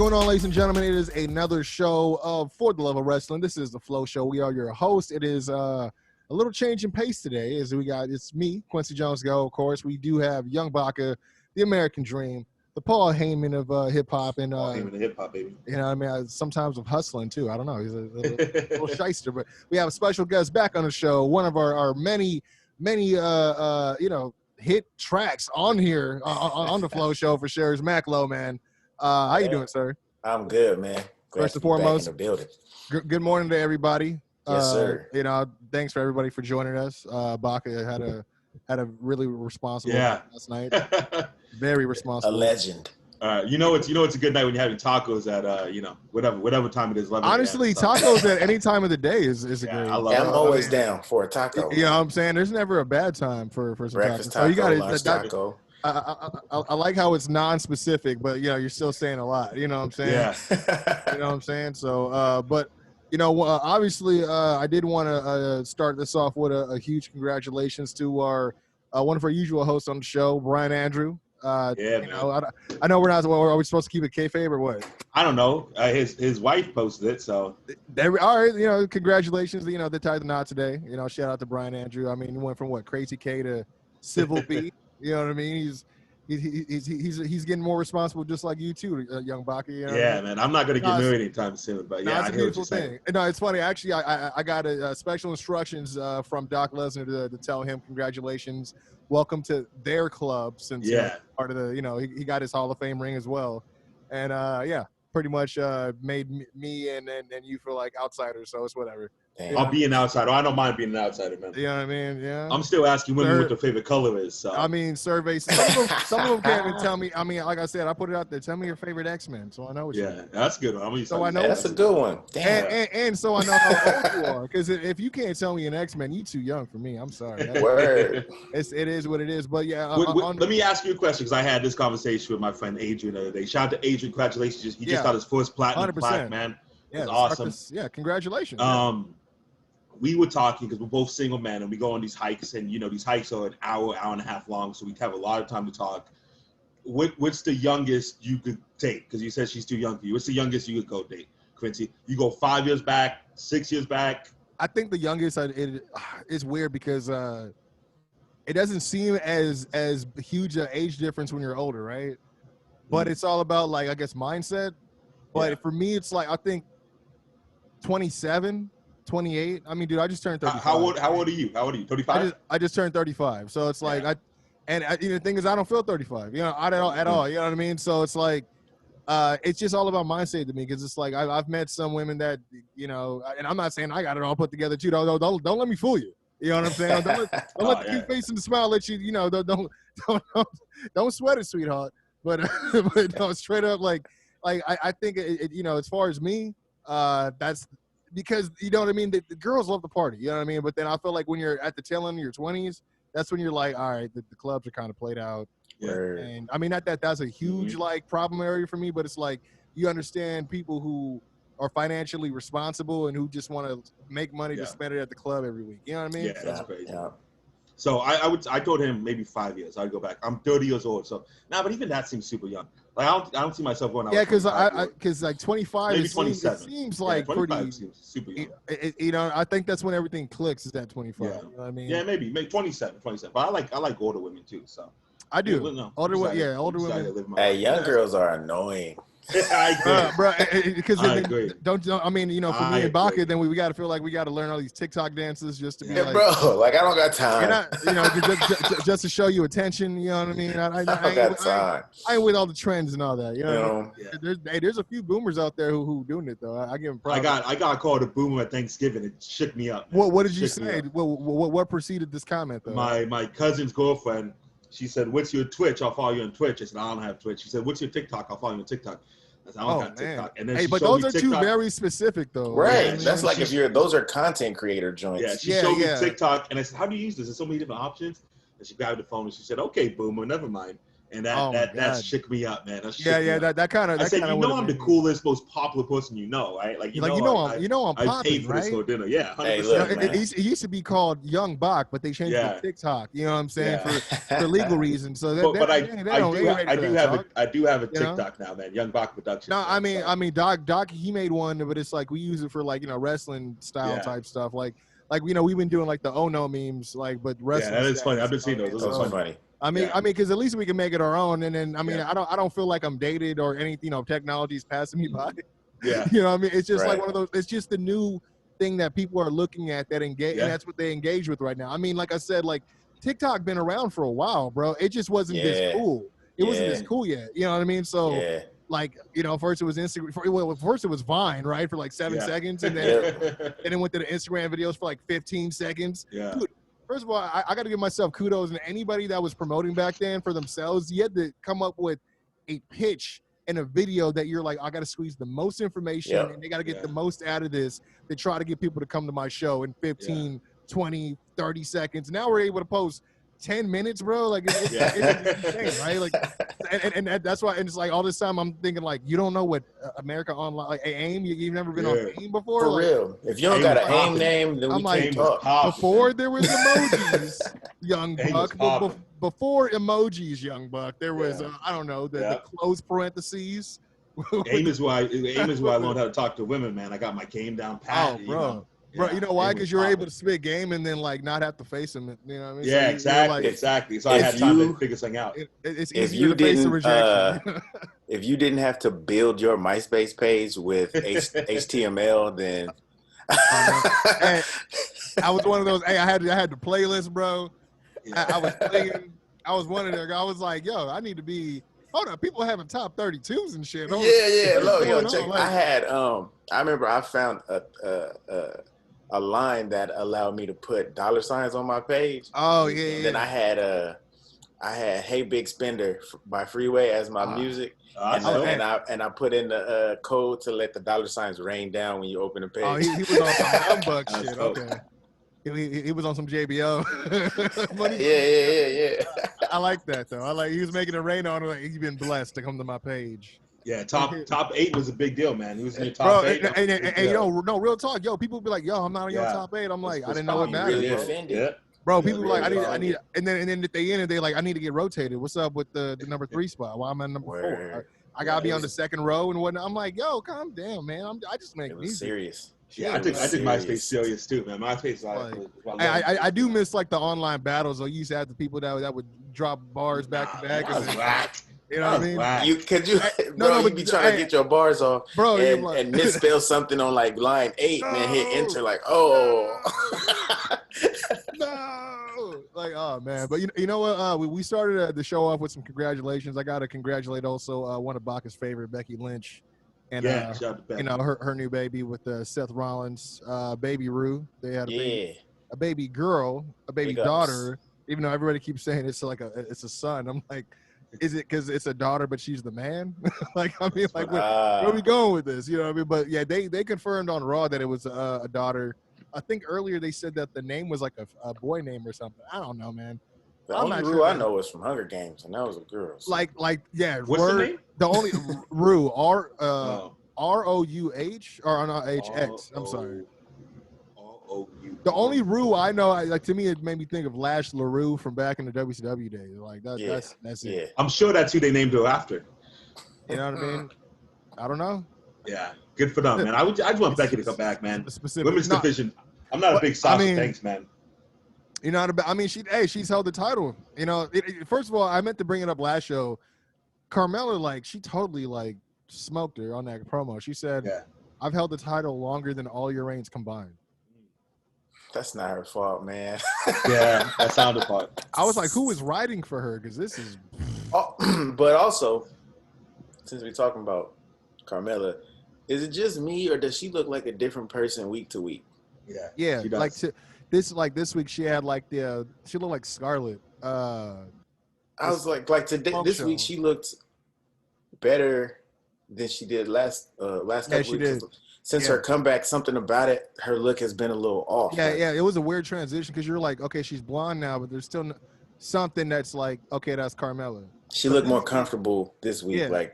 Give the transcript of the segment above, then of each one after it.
going on, ladies and gentlemen? It is another show of For the Love of Wrestling. This is the Flow Show. We are your hosts. It is a little change in pace today. It's me, Quincy Jones Go. Of course, we do have Young Baca, the American Dream, the Paul Heyman of hip hop, and Paul Heyman of hip hop, baby. You know, sometimes of hustling too. I don't know. He's a little shyster, but we have a special guest back on the show. One of our many hit tracks on here on the Flow Show for sure is Mac Lowe, man. How you doing, sir? I'm good, man. First and foremost, back in the building. Good morning to everybody. Yes, sir. Thanks for everybody for joining us. Baca had a really responsible night last night. Very responsible. A legend. It's a good night when you're having tacos at whatever time it is. Honestly, tacos at any time of the day is a great. I'm always down for a taco. You know what I'm saying? There's never a bad time for some breakfast tacos. taco, So you got lunch taco. I like how it's non-specific, but you're still saying a lot. You know what I'm saying? Yeah. You know what I'm saying? So, obviously, I did want to start this off with a huge congratulations to one of our usual hosts on the show, Brian Andrew. I know we're not. Are we supposed to keep it kayfabe or what? I don't know. His wife posted it, so. All right, congratulations. They tied the knot today. Shout out to Brian Andrew. I mean, he went from Crazy K to Civil B. You know what I mean? He's getting more responsible, just like you too, Young Baca. Man. I'm not gonna get married anytime soon, but it's I a hear what beautiful you're saying. thing. No, it's funny. Actually, I got special instructions from Doc Lesnar to tell him congratulations, welcome to their club, since part of the he got his Hall of Fame ring as well, and pretty much made me and you feel like outsiders. So it's whatever. I'll be an outsider. I don't mind being an outsider, man. You know what I mean? Yeah. I'm still asking women what their favorite color is. So. I mean, surveys. Some of them can't even tell me. I mean, like I said, I put it out there. Tell me your favorite X-Men, so I know what you mean. That's a good one. That's a good one. Damn. And so I know how old you are. Because if you can't tell me an X-Men, you too young for me. I'm sorry. Word. It is what it is. But yeah. Let me ask you a question, because I had this conversation with my friend Adrian the other day. Shout out to Adrian. Congratulations. He just got his first platinum 100%. plaque, man. Yeah, awesome. Congratulations. We were talking because we're both single men, and we go on these hikes, and these hikes are an hour and a half long, so we have a lot of time to talk. What's the youngest you could date? Because you said she's too young for you. What's the youngest you could go date, Quincy? You go 5 years back, 6 years back? I think the youngest it's weird because it doesn't seem as huge an age difference when you're older, right? But it's all about, like, I guess, mindset. But for me, it's like, I think 27. 28. I mean, dude, I just turned 35. How old are you? 35? I just turned 35. So it's like the thing is, I don't feel 35. At all. You know what I mean? So it's like, it's just all about mindset to me, because it's like I've met some women that and I'm not saying I got it all put together too. Don't let me fool you. You know what I'm saying? Don't let the cute face and the smile let you. Don't sweat it, sweetheart. But no, straight up, like I think as far as me, that's. Because, you know what I mean, the girls love the party, you know what I mean? But then I feel like when you're at the tail end of your 20s, that's when you're like, all right, the clubs are kind of played out. Yeah. And, I mean, not that that's a huge, problem area for me, but it's like you understand people who are financially responsible and who just want to make money to spend it at the club every week. You know what I mean? Yeah, that's crazy. Yeah. So I told him maybe 5 years. I'd go back. I'm 30 years old, so but even that seems super young. Like I don't see myself going out. Yeah, because like 25, maybe 27. It seems like 25 pretty seems super young. I think that's when everything clicks, is at 25. Yeah. You know what I mean? Yeah, maybe 27. But I like older women too. So I do. Older women. Hey, young girls are annoying. I agree, bro. Because I agree. I mean, for me and Baca, then we got to feel like we got to learn all these TikTok dances just to be like, bro. Like, I don't got time. Just to show you attention. You know what I mean? I got time. I ain't with all the trends and all that. You know. Yeah. There's a few boomers out there who doing it though. I give them props. I got called a boomer at Thanksgiving. It shook me up. What did you say? What preceded this comment though? My cousin's girlfriend. She said, "What's your Twitch? I'll follow you on Twitch." I said, "I don't have Twitch." She said, "What's your TikTok? I'll follow you on TikTok." I said, "I don't have TikTok." And then but those are two very specific, though. Right. That's like those are content creator joints. Yeah. She showed me TikTok, and I said, "How do you use this? There's so many different options." And she grabbed the phone and she said, "Okay, boomer, never mind." And that shook me up, man. That kind of. I said, I'm the me. coolest, most popular person right? Like, I'm I popping, paid for this right? whole dinner. Yeah, 100%. Hey, look, it used to be called Young Bach, but they changed it to TikTok. You know what I'm saying? For legal reasons. So I do have a TikTok now, man. Young Bach Productions. No, I mean, Doc, he made one, but it's like we use it for like wrestling style type stuff, like we've been doing like the Oh No memes, like but wrestling. Yeah, that is funny. I've been seeing those. Those are funny. I mean, because at least we can make it our own, and then I don't feel like I'm dated or anything. Technology's passing me by. Yeah, what I mean. It's just like one of those. It's just the new thing that people are looking at that engage, and that's what they engage with right now. I mean, like I said, like TikTok been around for a while, bro. It just wasn't this cool. It wasn't this cool yet. You know what I mean? So. Like, first it was Instagram. First it was Vine, right, for like 7 seconds, and then it went to the Instagram videos for like 15 seconds. Yeah. Dude, first of all, I got to give myself kudos, and anybody that was promoting back then for themselves, you had to come up with a pitch and a video that you're like, I got to squeeze the most information, and they got to get the most out of this to try to get people to come to my show in 15, 20, 30 seconds. Now we're able to post 10 minutes, bro. Like it's insane, right? Like, and that's why. And it's like all this time I'm thinking like, you don't know what America Online, like AIM. You've never been on AIM before. For like, real. If you don't got an AIM name, then we can't talk. Before there was emojis, Young Buck. Before emojis, Young Buck, there was I don't know the close parentheses. AIM is why I learned how to talk to women, man. I got my game down pat. Oh, bro. Bro, you know why? Because you're able to spit game and then like not have to face them. You know what I mean? Yeah, exactly. So I had time to figure something out. It's easier to face the rejection. If you didn't have to build your MySpace page with HTML, then I was one of those. Hey, I had the playlist, bro. I was playing. I was one of them. I was like, yo, I need to be. Hold on, people having top 32s and shit. Check. I remember I found a line that allowed me to put dollar signs on my page. Oh yeah. And then I had Hey Big Spender by Freeway as my music. And I put in the code to let the dollar signs rain down when you open the page. Oh, he was on some Young Buck shit. Okay. He was on some JBO. Yeah. I like that though. He was making it rain on. Like, he's been blessed to come to my page. Yeah, top 8 was a big deal, man. He was in your top 8. And real talk, yo. People be like, yo, I'm not in your top 8. I'm like, I didn't know what mattered. Really offended. Yeah. Bro, people be like, I need, and then at the end, they like, I need to get rotated. What's up with the number 3 spot? Why am I number 4? I gotta be on the second row and whatnot. I'm like, yo, calm down, man. I just make music. Serious. Yeah, I think MySpace serious too, man. MySpace, I do miss like the online battles. I used to have the people that would drop bars back to back. You know what I mean? You be trying to get your bars off, bro, and misspell something on like line 8 and then hit enter, like, oh. No, like, oh man. But you know what? We started the show off with some congratulations. I got to congratulate also one of Baca's favorite, Becky Lynch. And shout out to Becky. her new baby with Seth Rollins, baby Rue. They had a baby girl, a baby daughter. Even though everybody keeps saying it's like it's a son, I'm like, is it because it's a daughter but she's the man? Like, I mean, like, where are we going with this? You know what I mean? But yeah, they confirmed on Raw that it was a daughter. I think earlier they said that the name was like a boy name or something. I don't know, man. The only Rue I know was from Hunger Games, and that was a girl. So. Like, yeah. What's the name? The only Rue, ROUH or not HX. I'm sorry. The only Rue I know, like, to me, it made me think of Lash LaRue from back in the WCW days. Like that's it. Yeah. I'm sure that's who they named her after. You know what I mean? I don't know. Yeah, good for them, man. I just want Becky to come back, man. Women's division. I'm not a big Sasha Banks, man. You know, I mean, she's held the title. You know, first of all, I meant to bring it up last show. Carmella, like, she totally like smoked her on that promo. She said, "I've held the title longer than all your reigns combined." That's not her fault, man. Yeah, that sounded fun. I was like, who is writing for her? Because this is. But also, since we're talking about Carmella, is it just me or does she look like a different person week to week? Yeah. Like this week she had like she looked like Scarlett. I was like today this week she looked better than she did last couple weeks. She did. Since her comeback, something about it, her look has been a little off. Yeah. It was a weird transition because you're like, okay, she's blonde now, but there's still something that's like, okay, that's Carmella. She looked more comfortable this week. I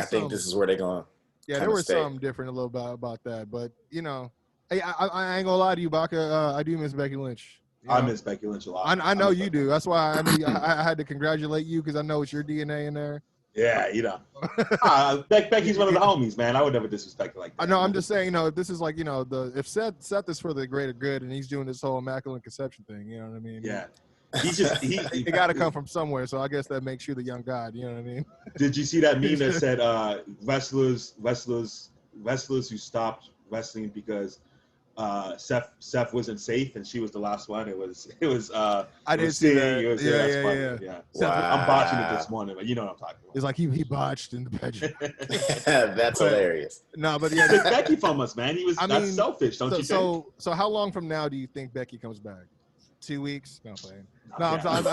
think this is where they're going. Yeah, there was something different a little bit about that. But, you know, hey, I ain't going to lie to you, Baca. I do miss Becky Lynch. I miss Becky Lynch a lot. I know you do. That's why I had to congratulate you because I know it's your DNA in there. Yeah, you know. Becky's one of the homies, man. I would never disrespect her like that. I know. I'm just saying, you know, if this is like, you know, if Seth is for the greater good and he's doing this whole immaculate conception thing, you know what I mean? Yeah. He got to come from somewhere, so I guess that makes you the young god. You know what I mean? Did you see that meme that said wrestlers who stopped wrestling because Seth wasn't safe and she was the last one? It was. I didn't see that. Yeah. Wow. I'm botching it this morning, but you know what I'm talking about. It's like he botched in the bedroom. That's hilarious. No, but yeah, took Becky from us, man. That's selfish, don't you think? So how long from now do you think Becky comes back? 2 weeks? No, playing. No, I'm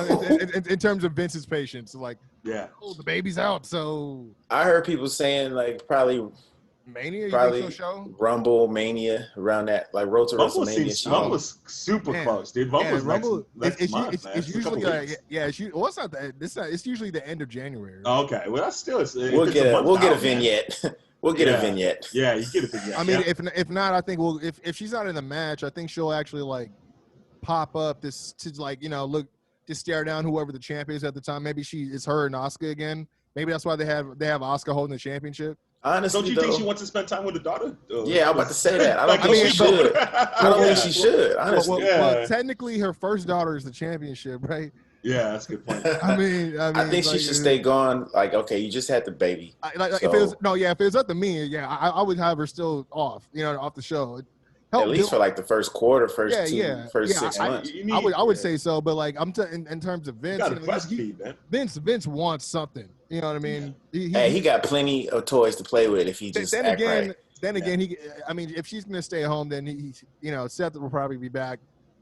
in terms of Vince's patience, like, yeah, the baby's out. So I heard people saying like probably Mania, show Rumble Mania around that, like Road to WrestleMania. Rumble's super close, dude. Rumble, it's usually it's not that. It's usually the end of January. Oh, okay, well that's still. We'll get a vignette. We'll get a vignette. Yeah, you get a vignette. I mean, if not, I think if she's not in the match, I think she'll actually like pop up this to like, you know, look, just stare down whoever the champ is at the time. Maybe it's her and Asuka again. Maybe that's why they have Asuka holding the championship. Honestly, don't you think she wants to spend time with the daughter? Yeah, I'm about to say that. I don't think she should. I don't think she should. Honestly, well, technically, her first daughter is the championship, right? Yeah, that's a good point. I mean, I think she should stay gone. Like, okay, you just had the baby. If it was up to me, I would have her still off, you know, off the show. At least for like the first quarter, first 6 months. I would say so, but like in terms of Vince, Vince wants something. You know what I mean? Yeah. He got plenty of toys to play with if he just act right. Then again, if she's gonna stay home, then Seth will probably be back.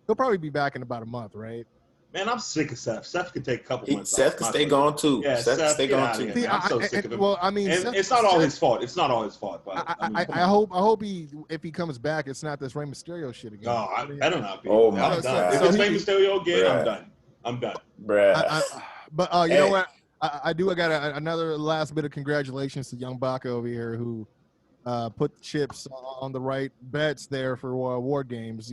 He'll probably be back in about a month, right? Man, I'm sick of Seth. Seth could take a couple months Seth can stay gone too. Yeah, Seth can stay gone too. I'm so sick of him. Well, I mean, it's not all his fault. It's not all his fault. But I hope if he comes back, it's not this Rey Mysterio shit again. No, I better not be. Oh my God! If it's Rey Mysterio again, I'm done. Bruh. But you know what? I got another last bit of congratulations to young Baca over here who put chips on the right bets there for War Games.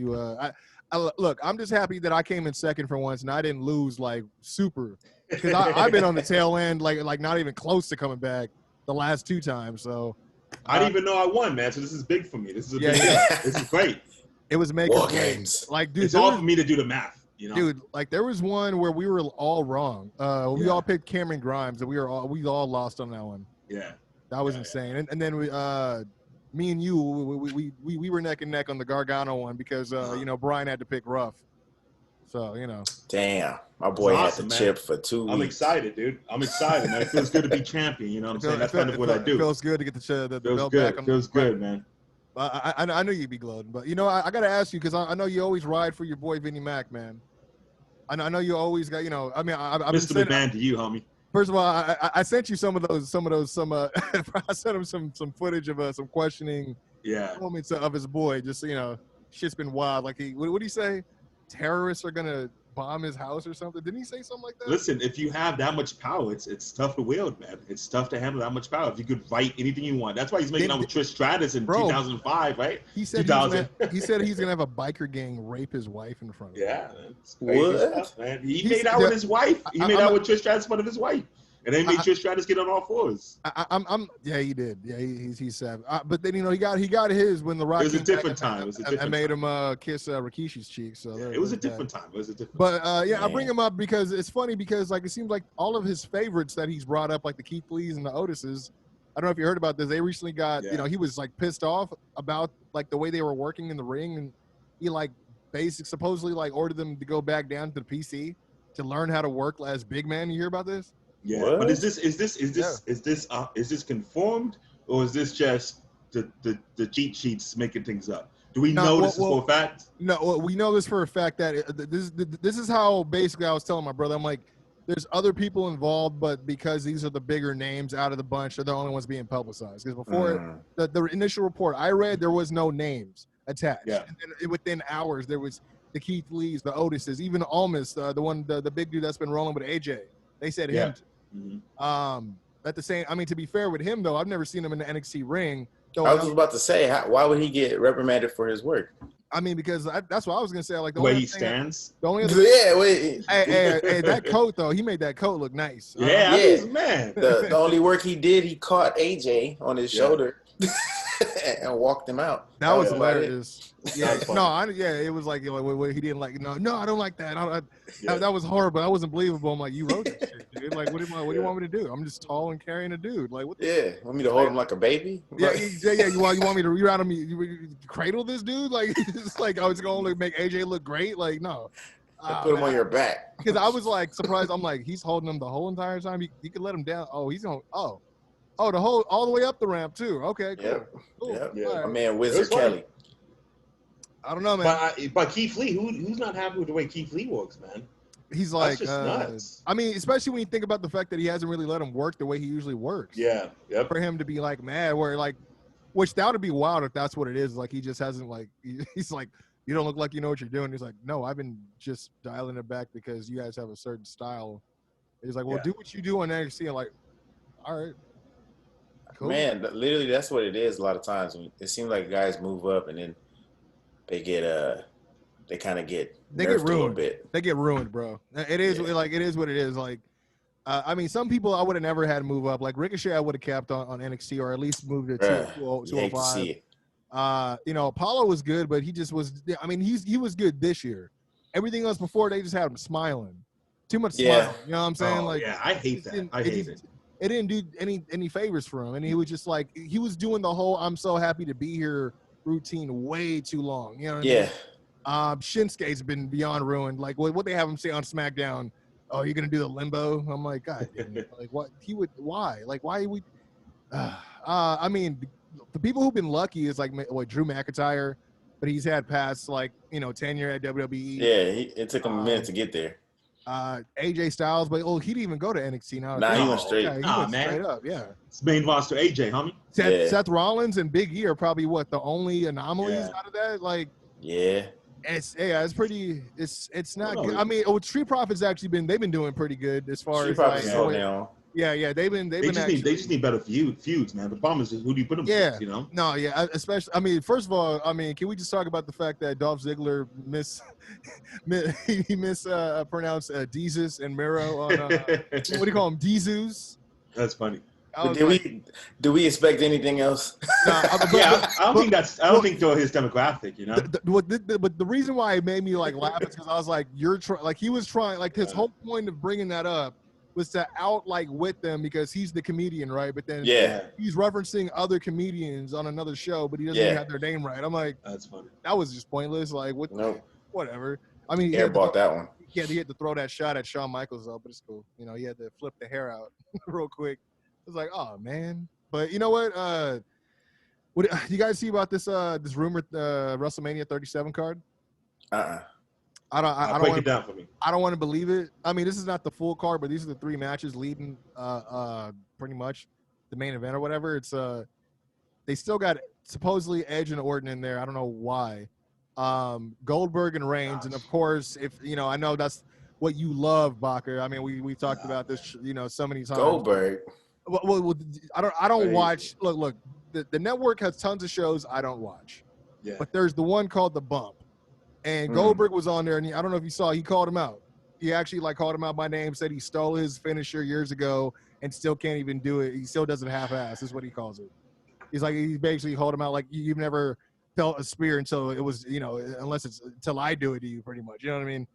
Look, I'm just happy that I came in second for once and I didn't lose like super, because I've been on the tail end, like not even close to coming back the last 2 times. So I didn't even know I won, man. So this is big for me. This is big. This is great. It was making War Games. Like, dude, it's all for me to do the math. You know? Dude, like there was one where we were all wrong. We all picked Cameron Grimes, and we all lost on that one. Yeah, that was insane. And then me and you, we were neck and neck on the Gargano one because Brian had to pick Ruff. So Damn, my boy had the chip for 2 weeks. I'm excited, dude. I'm excited, man. It feels good to be champion. You know what I'm saying? That's kind of what I do. It feels good to get the belt back. Feels good, man. I knew you'd be gloating, but I got to ask you because I know you always ride for your boy Vinnie Mac, man. I know you always got I mean, Mr. McMahon to you, homie. First of all, I sent you some I sent him some footage of some questioning moments of his boy. Just shit's been wild. Like what did he say? Terrorists are gonna bomb his house or something? Didn't he say something like that? Listen, if you have that much power, it's tough to wield, man. It's tough to handle that much power. If you could write anything you want, that's why he's making out with Trish Stratus in 2005, right? He said he's gonna have a biker gang rape his wife in front of him. Yeah, it's crazy stuff, man. He made out with his wife. He made out with Trish Stratus in front of his wife. And they made Trish Stratus get on all fours. Yeah, he did. Yeah, he's savage. But then he got his when the Rock. It was a different time. I made him kiss Rikishi's cheek. So it was a different time. But I bring him up because it's funny because like it seems like all of his favorites that he's brought up, like the Keith Lees and the Otises. I don't know if you heard about this. They recently got he was like pissed off about like the way they were working in the ring, and he like supposedly like ordered them to go back down to the PC to learn how to work as big man. You hear about this? Yeah, what? But is this conformed, or is this just the cheat sheets making things up? Do we know this is for a fact? No, we know this for a fact that this is how basically I was telling my brother. I'm like, there's other people involved, but because these are the bigger names out of the bunch, they're the only ones being publicized. Because before the initial report I read, there was no names attached. Yeah. And within hours, there was the Keith Lees, the Otises, even Almas, the big dude that's been rolling with AJ. They said him. At the same, I mean, to be fair with him though, I've never seen him in the NXT ring. I was just about to say, why would he get reprimanded for his work? I mean, because that's what I was gonna say. Like the way he stands. The only other hey, that coat though, he made that coat look nice. Yeah, I mean, man. The only work he did, he caught AJ on his shoulder and walked him out. That was hilarious. Yeah, it was like, he didn't like. No, I don't like that. That was horrible. That wasn't believable. I'm like, you wrote that shit, dude. Like, what do you want me to do? I'm just tall and carrying a dude. Like, what? Want me to hold him like a baby? Yeah. You want me to reroute him? You cradle this dude? Like, it's like I was going to make AJ look great. Like, no. Put him on your back. Because I was like surprised. I'm like, he's holding him the whole entire time. You could let him down. Oh, he's going. Oh, the whole all the way up the ramp too. Okay, cool. Cool. Yeah. Right. My man, Wizard Kelly. I don't know, man. But Keith Lee, who's not happy with the way Keith Lee works, man? He's like, that's just nuts. I mean, especially when you think about the fact that he hasn't really let him work the way he usually works. Yeah. Yep. For him to be like mad, where like, which that would be wild if that's what it is. Like he just hasn't like, he's like, you don't look like you know what you're doing. He's like, no, I've been just dialing it back because you guys have a certain style. He's like, well, do what you do on NXT. I'm like, all right. Cool. Man, literally, that's what it is. A lot of times, it seems like guys move up and then they get they kind of get ruined a little bit. They get ruined, bro. It is like it is what it is. Like, I mean, some people I would have never had move up. Like Ricochet, I would have kept on NXT or at least moved it to 205. You know, Apollo was good, but he just was. I mean, he was good this year. Everything else before, they just had him smiling. Too much smiling. You know what I'm saying? Like, yeah, I hate that. I hate it. It didn't do any favors for him, and he was just like he was doing the whole "I'm so happy to be here" routine way too long. You know what I mean? Shinsuke's been beyond ruined. Like what they have him say on SmackDown, oh, you're gonna do the limbo? I'm like, God damn it. Like what he would why? Like why would I mean the people who've been lucky is like Drew McIntyre, but he's had past like, you know, tenure at WWE. Yeah, it took him a minute to get there. AJ Styles, but he didn't even go to NXT now. Nah, he went straight. Yeah, he went straight up, yeah. It's main roster AJ, homie. Seth Rollins and Big E are probably the only anomalies out of that. Like, it's pretty. It's not good. I mean, Street Profits they've been doing pretty good as far as like. Yeah, they've been. They just need better feuds, man. The problem is who do you put them against, you know? No, especially. I mean, first of all, can we just talk about the fact that Dolph Ziggler mispronounced Jesus and Miro on what do you call him, Jesus? That's funny. Do we expect anything else? I don't think they're his demographic, you know. But the reason why it made me like laugh is because I was like, he was trying, like his whole point of bringing that up was to with them because he's the comedian, right? But then he's referencing other comedians on another show, but he doesn't even have their name right. I'm like, that's funny. That was just pointless. Like, whatever. I mean, airballed that one. He had to throw that shot at Shawn Michaels though, but it's cool. You know, he had to flip the hair out real quick. It was like, oh man. But you know what? What do you guys see about this rumored WrestleMania 37 card? I don't break it down for me. I don't want to believe it. I mean, this is not the full card, but these are the 3 matches leading pretty much the main event or whatever. It's they still got supposedly Edge and Orton in there. I don't know why. Goldberg and Reigns, and of course, if you know, I know that's what you love, Baca. I mean, we talked about this, you know, so many times. Goldberg. Well, I don't watch. Look, the network has tons of shows I don't watch. Yeah. But there's the one called The Bump. And Goldberg was on there, and I don't know if you saw, he called him out. He actually called him out by name, said he stole his finisher years ago and still can't even do it. He still does it half-ass, is what he calls it. He's like, he basically called him out like, you've never felt a spear until it was, you know, until I do it to you, pretty much. You know what I mean?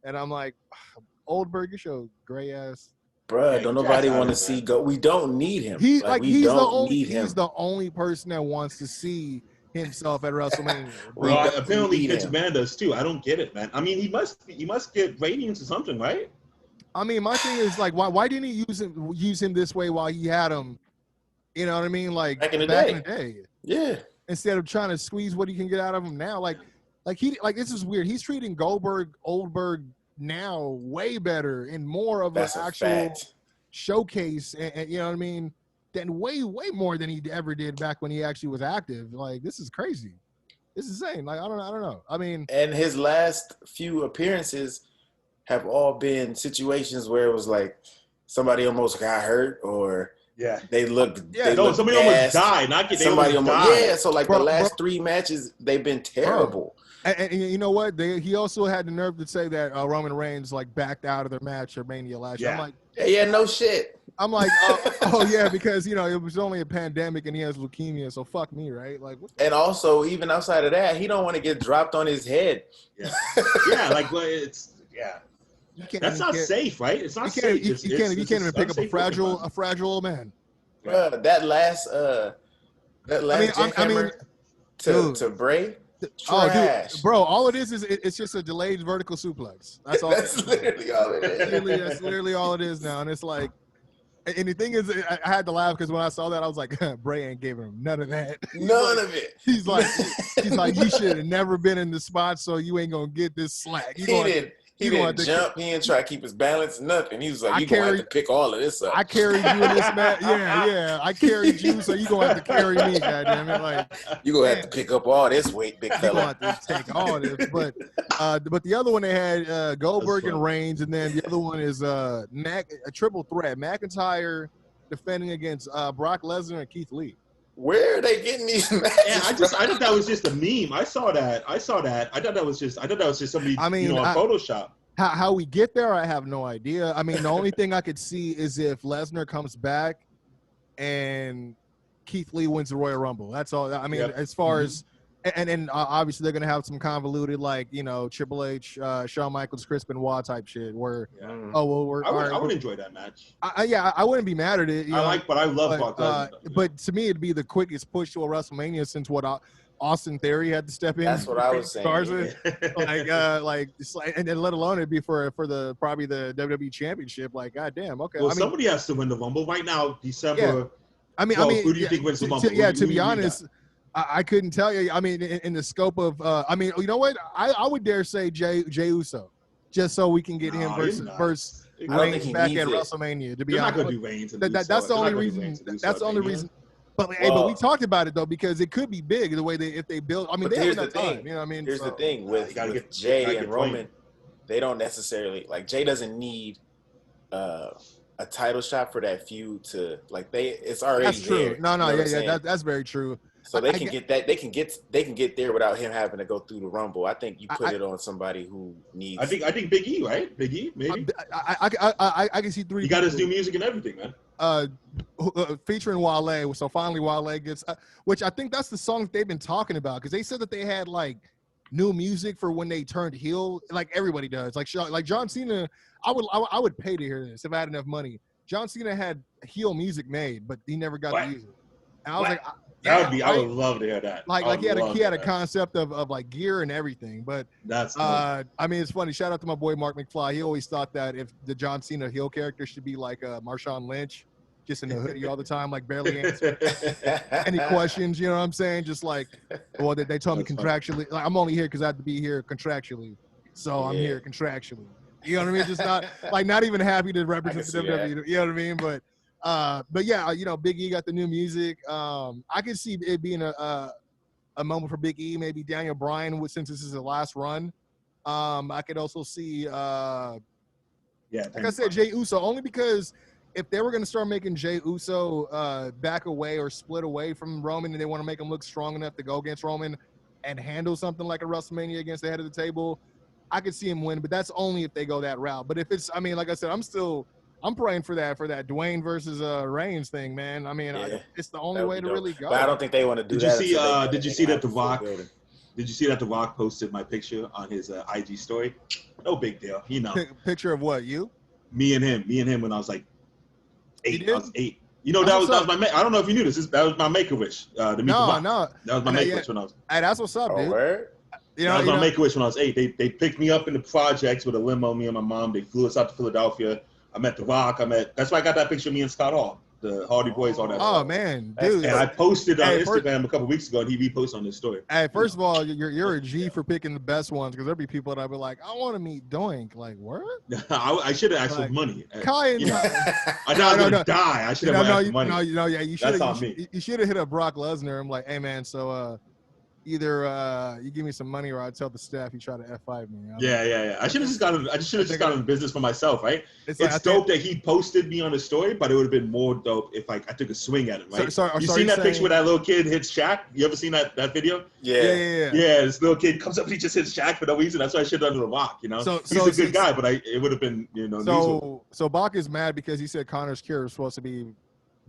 And I'm like, Oldberg, you show gray ass. Bruh, don't nobody want to see go. We don't need him. He's the only person that wants to see himself at WrestleMania. Well, apparently Vince McMahon does too. I don't get it, man. I mean, he must get ratings or something, right? I mean, my thing is like, why didn't he use him this way while he had him? You know what I mean? Like back in the day. Yeah. Instead of trying to squeeze what he can get out of him now, like this is weird. He's treating Oldberg now way better and more of an actual showcase, and you know what I mean? Than way more than he ever did back when he actually was active. Like, this is crazy. This is insane. Like, I don't know. I mean, and his last few appearances have all been situations where it was like somebody almost got hurt or they looked somebody almost died. Somebody almost died. So like the last 3 matches, they've been terrible. And you know what? He also had the nerve to say that Roman Reigns like backed out of their match at Mania last year. I'm like, no shit. I'm like, oh yeah, because it was only a pandemic and he has leukemia, so fuck me, right? Like, and also even outside of that, he don't want to get dropped on his head. That's not safe, right? It's not safe. You can't even pick up a fragile old man. That last jackhammer to Bray. Trash. Dude, bro, all it is it's just a delayed vertical suplex. That's all. That's literally all it is. That's literally all it is now, and it's like. And the thing is, I had to laugh because when I saw that, I was like, Bray ain't giving him none of that. None of it. He's like, you should have never been in the spot, so you ain't gonna get this slack. He didn't jump. He didn't try to keep his balance. Nothing. He was like, you're gonna have to pick all of this up. I carried you in this match. Yeah. I carried you, so you gonna have to carry me. Goddammit. Like you gonna have to pick up all this weight, big fella. You gonna have to take all this. But the other one they had Goldberg and Reigns, and then the other one is a triple threat: McIntyre defending against Brock Lesnar and Keith Lee. Where are they getting these matches? Yeah, I thought that was just a meme. I saw that. I thought that was just somebody on Photoshop. How we get there, I have no idea. I mean, the only thing I could see is if Lesnar comes back and Keith Lee wins the Royal Rumble. That's all. I mean, as far as and then obviously they're gonna have some convoluted Triple H, Shawn Michaels, Chris Benoit type shit. Where I would enjoy that match. I wouldn't be mad at it. But I love Brock Lesnar. But to me, it'd be the quickest push to a WrestleMania since Austin Theory had to step in. That's what I was saying. And then let alone it'd be for probably the WWE Championship. Like, goddamn, okay. Well, somebody has to win the Rumble right now. December. Yeah. Who do you think wins the Rumble? To be honest. I couldn't tell you. I mean, in the scope of, you know what? I would dare say Jey Uso, just so we can get him versus Reigns back at WrestleMania. To be honest, not gonna do Reigns. That's the only reason. That's the only reason. But we talked about it though because it could be big the way if they build. I mean, they have enough time. You know what I mean? Here's the thing with Jey and Roman, they don't necessarily Jey doesn't need a title shot for that feud to it's already that's true. there. No, that's very true. So they can get that. They can get there without him having to go through the Rumble. I think you put it on somebody who needs. I think Big E, right? Big E, maybe. I can see 3. He got his new music and everything, man. Featuring Wale. So finally, Wale gets, which I think that's the song that they've been talking about because they said that they had new music for when they turned heel, like everybody does. Like John Cena, I would pay to hear this if I had enough money. John Cena had heel music made, but he never got to use it. And I was like. I would love to hear that. He had a concept of gear and everything, but that's cool. I mean, it's funny. Shout out to my boy Mark McFly. He always thought that if the John Cena heel character should be like Marshawn Lynch, just in the hoodie all the time, barely answer any questions. You know what I'm saying? Just they told me contractually. I'm only here because I have to be here contractually, so I'm here contractually. You know what I mean? Just not even happy to represent the WWE. You know what I mean? But yeah, Big E got the new music. I could see it being a moment for Big E, maybe Daniel Bryan, since this is the last run. I could also see, like I said, Jey Uso, only because if they were going to start making Jey Uso back away or split away from Roman and they want to make him look strong enough to go against Roman and handle something like a WrestleMania against the head of the table, I could see him win, but that's only if they go that route. But if it's, like I said, I'm praying for that Dwayne versus Reigns thing, man. I mean, it's the only way to really go. But I don't think they want to do that. Did you see that The Rock? Did you see that The Rock posted my picture on his IG story? No big deal, Picture of what, you? Me and him when I was 8. I was 8. That was my. I don't know if you knew this. That was my Make-A-Wish. To meet The Rock. No. That was my Make-A-Wish when I was. Hey, that's what's up, dude. Word? That was my Make-A-Wish when I was 8. They picked me up in the projects with a limo. Me and my mom. They flew us out to Philadelphia. I met The Rock. That's why I got that picture of me and Scott Hall, the Hardy Boys, all that. Oh, man, dude. And I posted on Instagram a couple weeks ago, and he reposted on this story. Hey, first of all, you're a G for picking the best ones, because there'll be people that I'll be like, I want to meet Doink. Like, what? I should have asked for money. Kai and I thought I was going to die. I should have asked for money. You should That's on me. You should have hit up Brock Lesnar. I'm like, hey, man, so either you give me some money or I tell the staff you try to F5 me. Yeah. I should have just gotten business for myself, right? It's dope that he posted me on the story, but it would have been more dope if like I took a swing at him, right? You seen that picture where that little kid hits Shaq? You ever seen that video? Yeah. This little kid comes up and he just hits Shaq for no reason. That's why I should have done the Rock, you know? He's a good guy, but it would have been, So Baca's mad because he said Connor's cure was supposed to be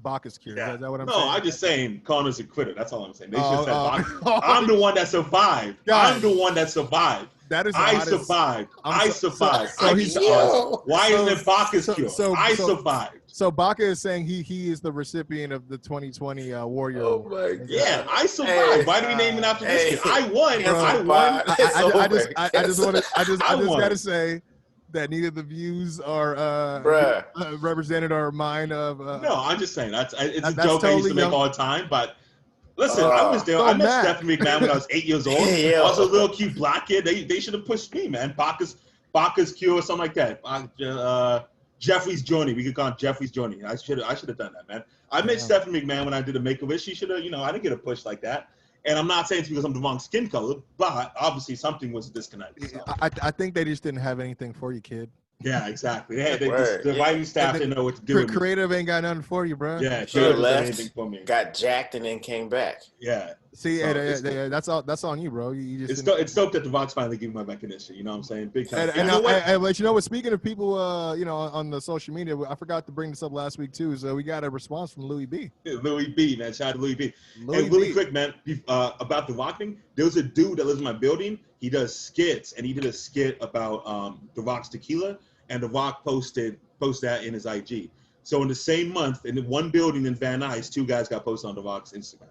Baca's cure. Yeah. Is that what I'm saying? No, I'm just saying Connor's a quitter. That's all I'm saying. They should have said Baca. I'm the one that survived. I'm the one that survived. That is I survived. I survived. So why isn't it Baca's cure? I survived. So Baca is saying he is the recipient of the 2020 Warrior. Oh my God. Yeah, I survived. Why do we name it after this kid? I won. I won. I just gotta say that neither of the views are represented or mine of. No, I'm just saying it's a joke I used to make all the time, but. Listen, I was there. I met Stephanie McMahon when I was 8 years old. I was a little cute black kid. They should have pushed me, man. Baca's cure or something like that. Jeffrey's journey. We could call it Jeffrey's journey. I should have done that, man. I met Stephanie McMahon when I did a Make-A-Wish. She should have, I didn't get a push like that. And I'm not saying it's because I'm the wrong skin color, but obviously something was a disconnect. So. I think they just didn't have anything for you, kid. Yeah, exactly. The writing staff didn't know what to do. Creative ain't got nothing for you, bro. Yeah, should have left. For me. Got jacked and then came back. Yeah. See, that's on you, bro. You just it's dope that the Vox finally gave me my recognition. You know what I'm saying? Big time. But you know what? Speaking of people, on the social media, I forgot to bring this up last week too. So we got a response from Louis B. Louis B, man. Shout out to Louis B. And really quick, man, about the Rock thing. There was a dude that lives in my building. He does skits, and he did a skit about the Rock's tequila. And The Rock posted that in his IG. So in the same month, in the one building in Van Nuys, 2 guys got posted on The Rock's Instagram.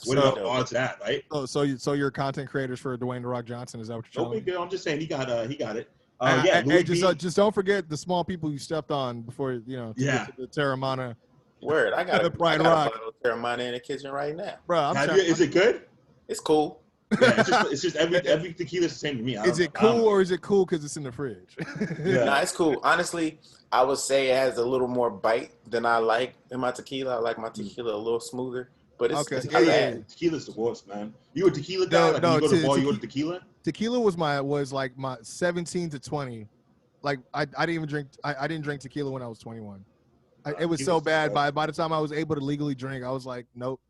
What are the odds of that, right? So you're content creators for Dwayne The Rock Johnson? Is that what you're telling me? I'm just saying he got it. Just don't forget the small people you stepped on before to get to the Terramana. Word, I got a Pride Rock Terramana in the kitchen right now, bro. Is it good? It's cool. Yeah, it's just every tequila's the same to me. Is it cool or is it cool because it's in the fridge? Nah, it's cool. Honestly, I would say it has a little more bite than I like in my tequila. I like my tequila a little smoother, but it's not bad. Tequila's the worst, man. You a tequila guy? No, you go to the bar, you go to tequila? Tequila was like my 17 to 20. Like I didn't even drink. I didn't drink tequila when I was 21. It was so bad. By the time I was able to legally drink, I was like, nope.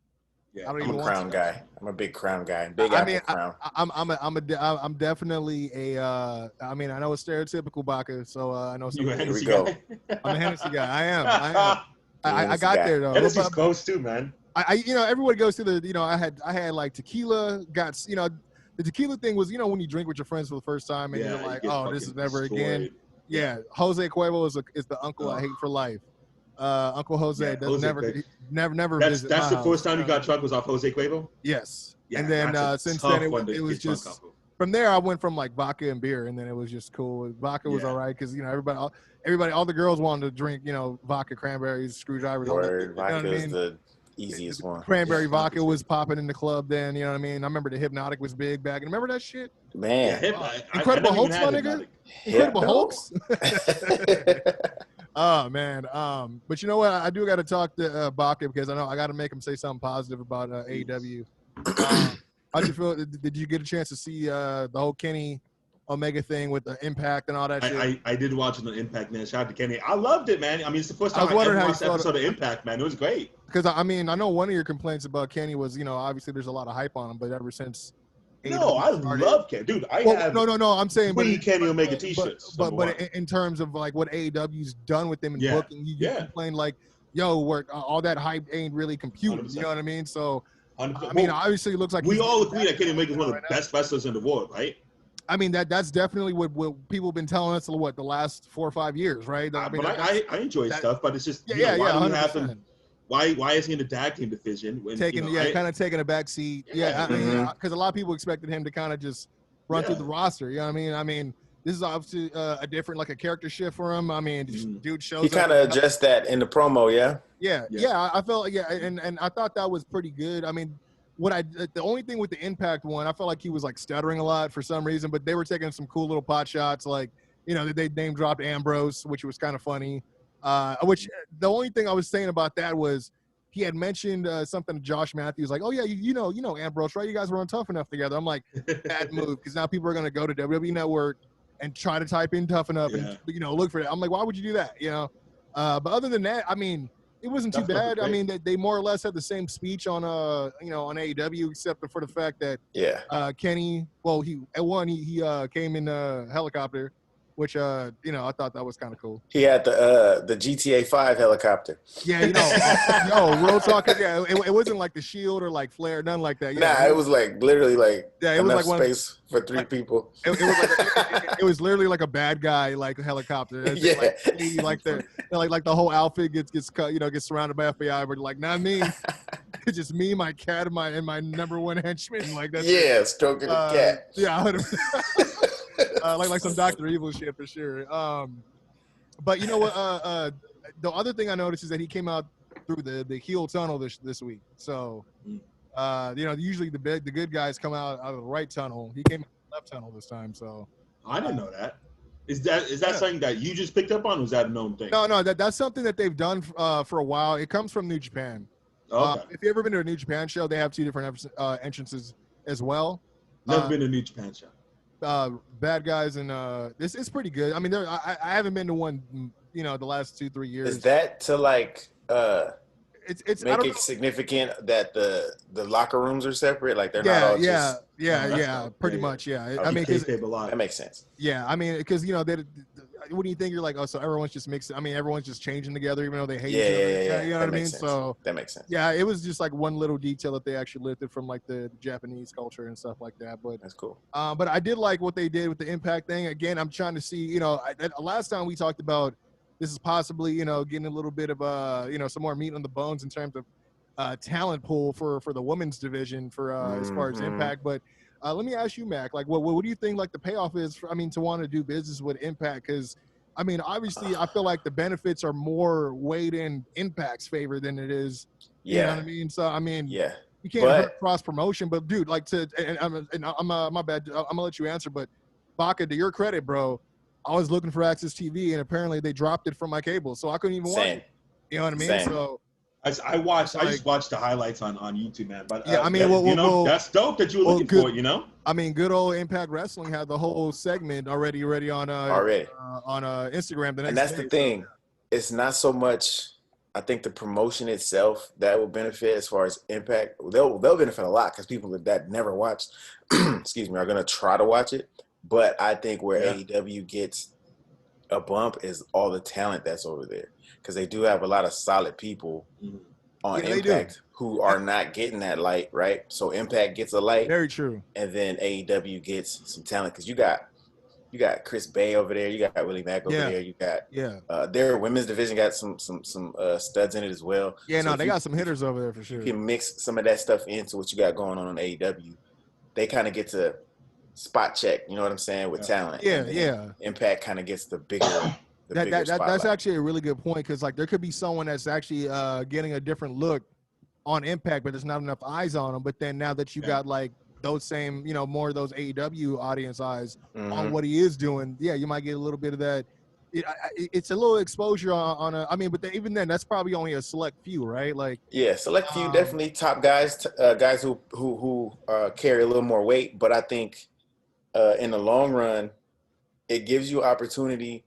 Yeah, I'm a Crown guy. I'm a big Crown guy. Big Apple Crown. I'm definitely a. I know it's stereotypical Baca, so I know. You a Hennessy guy? I'm a Hennessy guy. I am. I got there though. Hennessy's close too, man. Everybody goes through the. I had like tequila. The tequila thing was when you drink with your friends for the first time and you're like, oh, this is never again. Yeah, Jose Cuervo is the uncle I hate for life. Uncle Jose never. That's the first time you got drunk was off Jose Cuervo. Yes, and then since then it was just from there I went from like vodka and beer, and then it was just cool. Vodka was all right because everybody, all the girls wanted to drink vodka, cranberries, screwdrivers. Vodka is the easiest one. Cranberry vodka was popping in the club then. You know what I mean? I remember the Hypnotic was big back. And remember that shit? Man, Incredible Hulks, my nigga. Incredible Hulks. Oh man, but you know what? I do got to talk to Baca because I know I got to make him say something positive about AEW. How'd you feel? Did you get a chance to see the whole Kenny Omega thing with the Impact and all that shit? I did watch the Impact, man. Shout out to Kenny. I loved it, man. I mean, it's the first time I ever watched an episode of Impact, man. It was great. Because I know one of your complaints about Kenny was obviously there's a lot of hype on him, but ever since. No, I love Kenny, dude. No. I'm saying, but Kenny Omega T-shirts. But in terms of like what AEW's done with them in booking, you complain like, all that hype ain't really computed. 100%. You know what I mean? So, 100%. Obviously, it looks like we all agree that Kenny Omega is one of the best wrestlers in the world, right? I mean that's definitely what people have been telling us the last 4 or 5 years, right? I enjoy stuff, but it's just why is he in the tag team division? Kind of taking a back seat. Because a lot of people expected him to kind of just run through the roster. You know what I mean? This is obviously a different, like a character shift for him. I mean, dude shows. He kind of adjusts that in the promo, Yeah. I felt and I thought that was pretty good. I mean, the only thing with the Impact one, I felt like he was like stuttering a lot for some reason, but they were taking some cool little pot shots, like they name dropped Ambrose, which was kind of funny. Which the only thing I was saying about that was he had mentioned something to Josh Matthews, like, oh yeah, you know Ambrose, right? You guys were on Tough Enough together. I'm like, bad move, because now people are gonna go to WWE Network and try to type in Tough Enough and look for it. I'm like, why would you do that? But other than that, I mean, it wasn't too bad. I mean, they more or less had the same speech on on AEW, except for the fact that Kenny, well, he came in a helicopter, which I thought that was kind of cool. He had the GTA 5 helicopter. Yeah, real talk. Yeah, it wasn't like the Shield or like Flair, nothing like that. Yeah, it was like literally like it was like space for 3 people. It was literally like a bad guy like a helicopter. Like the whole outfit gets cut, gets surrounded by FBI, but like not me. It's just me, my cat, and my number one henchman. Like that's stroking the cat. Yeah, 100%. Like some Dr. Evil shit for sure. But you know what? The other thing I noticed is that he came out through the heel tunnel this week. So, usually the good guys come out of the right tunnel. He came out of the left tunnel this time. So I didn't know that. Is that something that you just picked up on? Or was that a known thing? No, that's something that they've done for a while. It comes from New Japan. Okay. If you've ever been to a New Japan show, they have 2 different entrances as well. Never been to a New Japan show. Bad guys, and this is pretty good. I mean, I haven't been to one, the last 2-3 years. Is that to like it's make it significant that the locker rooms are separate? Like they're not all just pretty much. Okay. I mean, that makes sense. Yeah, I mean, because what do you think? You're like, oh, so everyone's just mixing. I mean, everyone's just changing together, even though they hate each other. Yeah. You know what I mean? So that makes sense. Yeah, it was just like one little detail that they actually lifted from like the Japanese culture and stuff like that. But that's cool. But I did like what they did with the Impact thing. Again, I'm trying to see. Last time we talked about this is possibly getting a little bit of some more meat on the bones in terms of talent pool for the women's division for as far as Impact, but. Let me ask you, Mac, like, what do you think, like, the payoff is to want to do business with Impact? Because, I mean, obviously, I feel like the benefits are more weighed in Impact's favor than it is, you know what I mean? So, I mean, you can't hurt cross-promotion, but, dude, like, my bad, I'm going to let you answer, but, Baca, to your credit, bro, I was looking for Access TV, and apparently they dropped it from my cable, so I couldn't even watch it. You know what I mean? Same. So... I just watched the highlights on YouTube, man. But I mean, that's dope that you were looking for it. I mean, good old Impact Wrestling had the whole segment already on Instagram. And that's the thing. It's not so much. I think the promotion itself that will benefit as far as Impact. They'll benefit a lot because people that never watched, excuse me, are gonna try to watch it. But I think where AEW gets a bump is all the talent that's over there. Because they do have a lot of solid people on Impact who are not getting that light, right? So Impact gets a light. Very true. And then AEW gets some talent. Because you got Chris Bay over there. You got Willie Mack over there. You got their women's division got some studs in it as well. Yeah, so they got some hitters over there for sure. You can mix some of that stuff into what you got going on AEW. They kind of get to spot check, you know what I'm saying, with talent. Yeah. Impact kind of gets the bigger... That's actually a really good point because like there could be someone that's actually getting a different look on Impact, but there's not enough eyes on them. But then now that you got like those same, more of those AEW audience eyes on what he is doing, you might get a little bit of that. It's a little exposure on a. I mean, but even then, that's probably only a select few, right? Like select few, definitely top guys, guys who carry a little more weight. But I think in the long run, it gives you opportunity.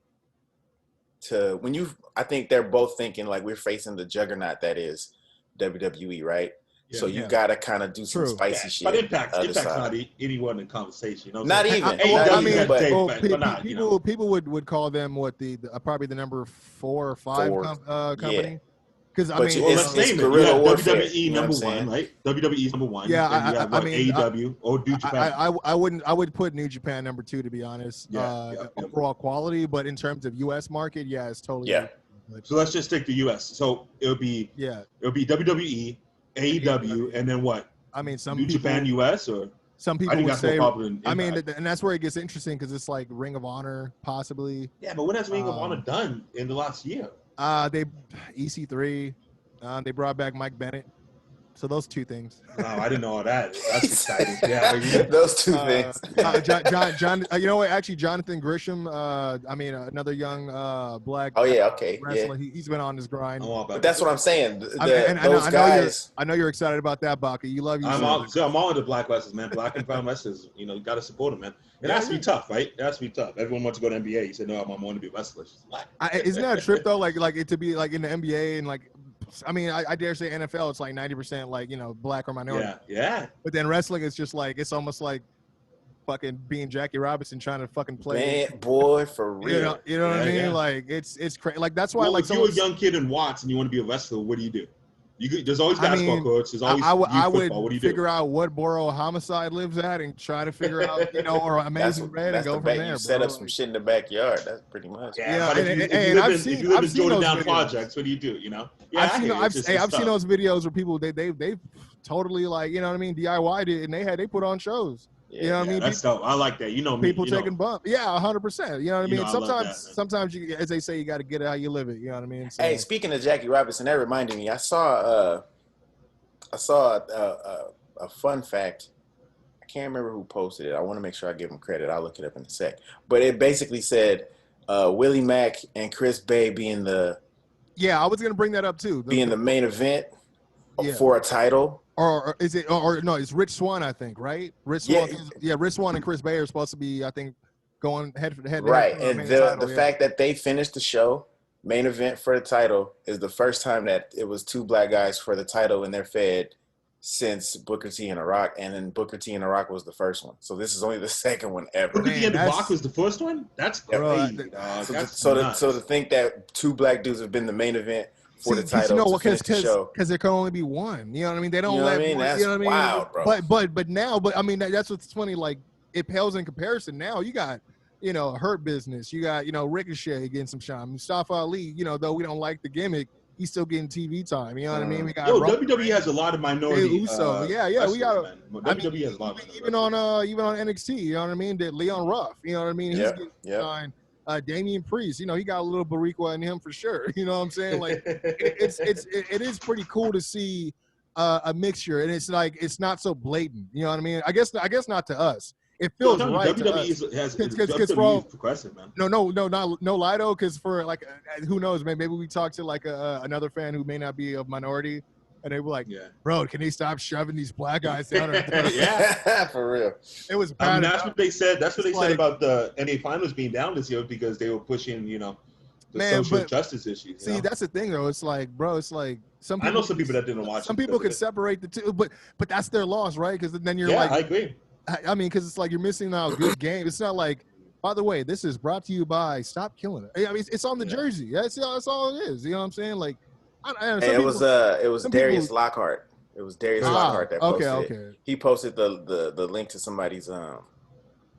I think they're both thinking like we're facing the juggernaut that is WWE, right? Yeah, so you gotta kind of do some spicy shit. But Impact's not anyone in conversation. Not even. People would call them what the probably the number 4 or 5 company. Yeah. Because it's guerrilla warfare. WWE number 1, right? WWE's number 1. Yeah, I mean, AEW or New Japan. I would put New Japan number 2 to be honest. Overall quality, but in terms of U.S. market, it's totally. Yeah. So let's just stick to U.S. So it'll be WWE, AEW, and then what? I mean, New Japan US or some people would say. I mean, and that's where it gets interesting because it's like Ring of Honor possibly. Yeah, but when has Ring of Honor done in the last year? They EC3, they brought back Mike Bennett. So those two things. Oh, I didn't know all that. That's exciting. Yeah, those two things. John, you know what? Actually, Jonathan Grisham. Another young black. Oh yeah, okay, wrestler. yeah. He's been on his grind. But that's what I'm saying. Those guys. I know you're excited about that, Baca. You love you. I'm all into black wrestlers, man. Black and brown wrestlers. You know, you got to support them, man. It has to be tough, right? It has to be tough. Everyone wants to go to NBA. You said, no, I want to be a wrestler. Isn't that a trip though? Like it to be like in the NBA and like. I mean, I dare say NFL, it's like 90% like, you know, black or minority. Yeah. But then wrestling is just like, it's almost like fucking being Jackie Robinson trying to fucking play. Man, boy, for real. You know what I mean? Yeah. Like, it's crazy. Like, that's why, like, if you're a young kid in Watts and you want to be a wrestler, what do? There's always basketball courts. There's always I would football. What do you figure out what borough Homicide lives at and try to figure out, you know, or Amazing Red and go from there. You set up some shit in the backyard. That's pretty much. Yeah. If you live in Jordan Down Projects, what do? You know? Yeah, I've seen those videos where people they've totally like, you know what I mean, DIY'd it and they put on shows. You know what I mean? That's dope. I like that. You know me. People taking bumps. Yeah, 100%. You know what I mean? Sometimes you, as they say, you got to get it how you live it. You know what I mean? So, hey, speaking of Jackie Robinson, that reminded me. I saw a fun fact. I can't remember who posted it. I want to make sure I give him credit. I'll look it up in a sec. But it basically said Willie Mack and Chris Bay being the. Yeah, I was gonna bring that up too. Being the main event for a title. Or is it? Or no, it's Rich Swann, I think, right? Rich Swann, Rich Swann and Chris Bay are supposed to be, I think, going head to head. Right, and the fact that they finished the show, main event for the title, is the first time that it was two black guys for the title in their fed since Booker T and The Rock, and then Booker T and The Rock was the first one. So this is only the second one ever. Booker T and The Rock was the first one? That's crazy. So to think that two black dudes have been the main event for the title because there can only be one. You know what I mean? They don't let one. That's you know what wild, I mean? Bro. But now, I mean, that's what's funny. Like, it pales in comparison. Now you got, you know, Hurt Business. You got, you know, Ricochet getting some shine. Mustafa Ali, you know, though we don't like the gimmick, he's still getting TV time. You know what I mean? We got WWE has a lot of minority. We got. WWE has a lot of even on NXT. You know what I mean? Leon Ruff. You know what I mean? He's getting shine. Damian Priest, you know, he got a little Boricua in him for sure. You know what I'm saying? Like, it is pretty cool to see a mixture, and it's like it's not so blatant. You know what I mean? I guess not to us. It feels right. WWE is progressive, man. No lie though, because for like, who knows, man? Maybe we talk to like another fan who may not be a minority. And they were like, bro, can they stop shoving these black guys down? Yeah, for real. It was bad. That's what they said. That's what they said about the NA Finals being down this year because they were pushing, you know, social justice issues. See, that's the thing, though. It's like, bro, it's like some people. I know some people that didn't watch. Some people can separate the two, but that's their loss, right? Because then you're like, I agree. I mean, because it's like you're missing out a good game. It's not like, by the way, this is brought to you by Stop Killing It. I mean, it's on the jersey. That's all it is. You know what I'm saying? Like. It was Darius Lockhart. It was Darius Lockhart that posted it. He posted the link to somebody's I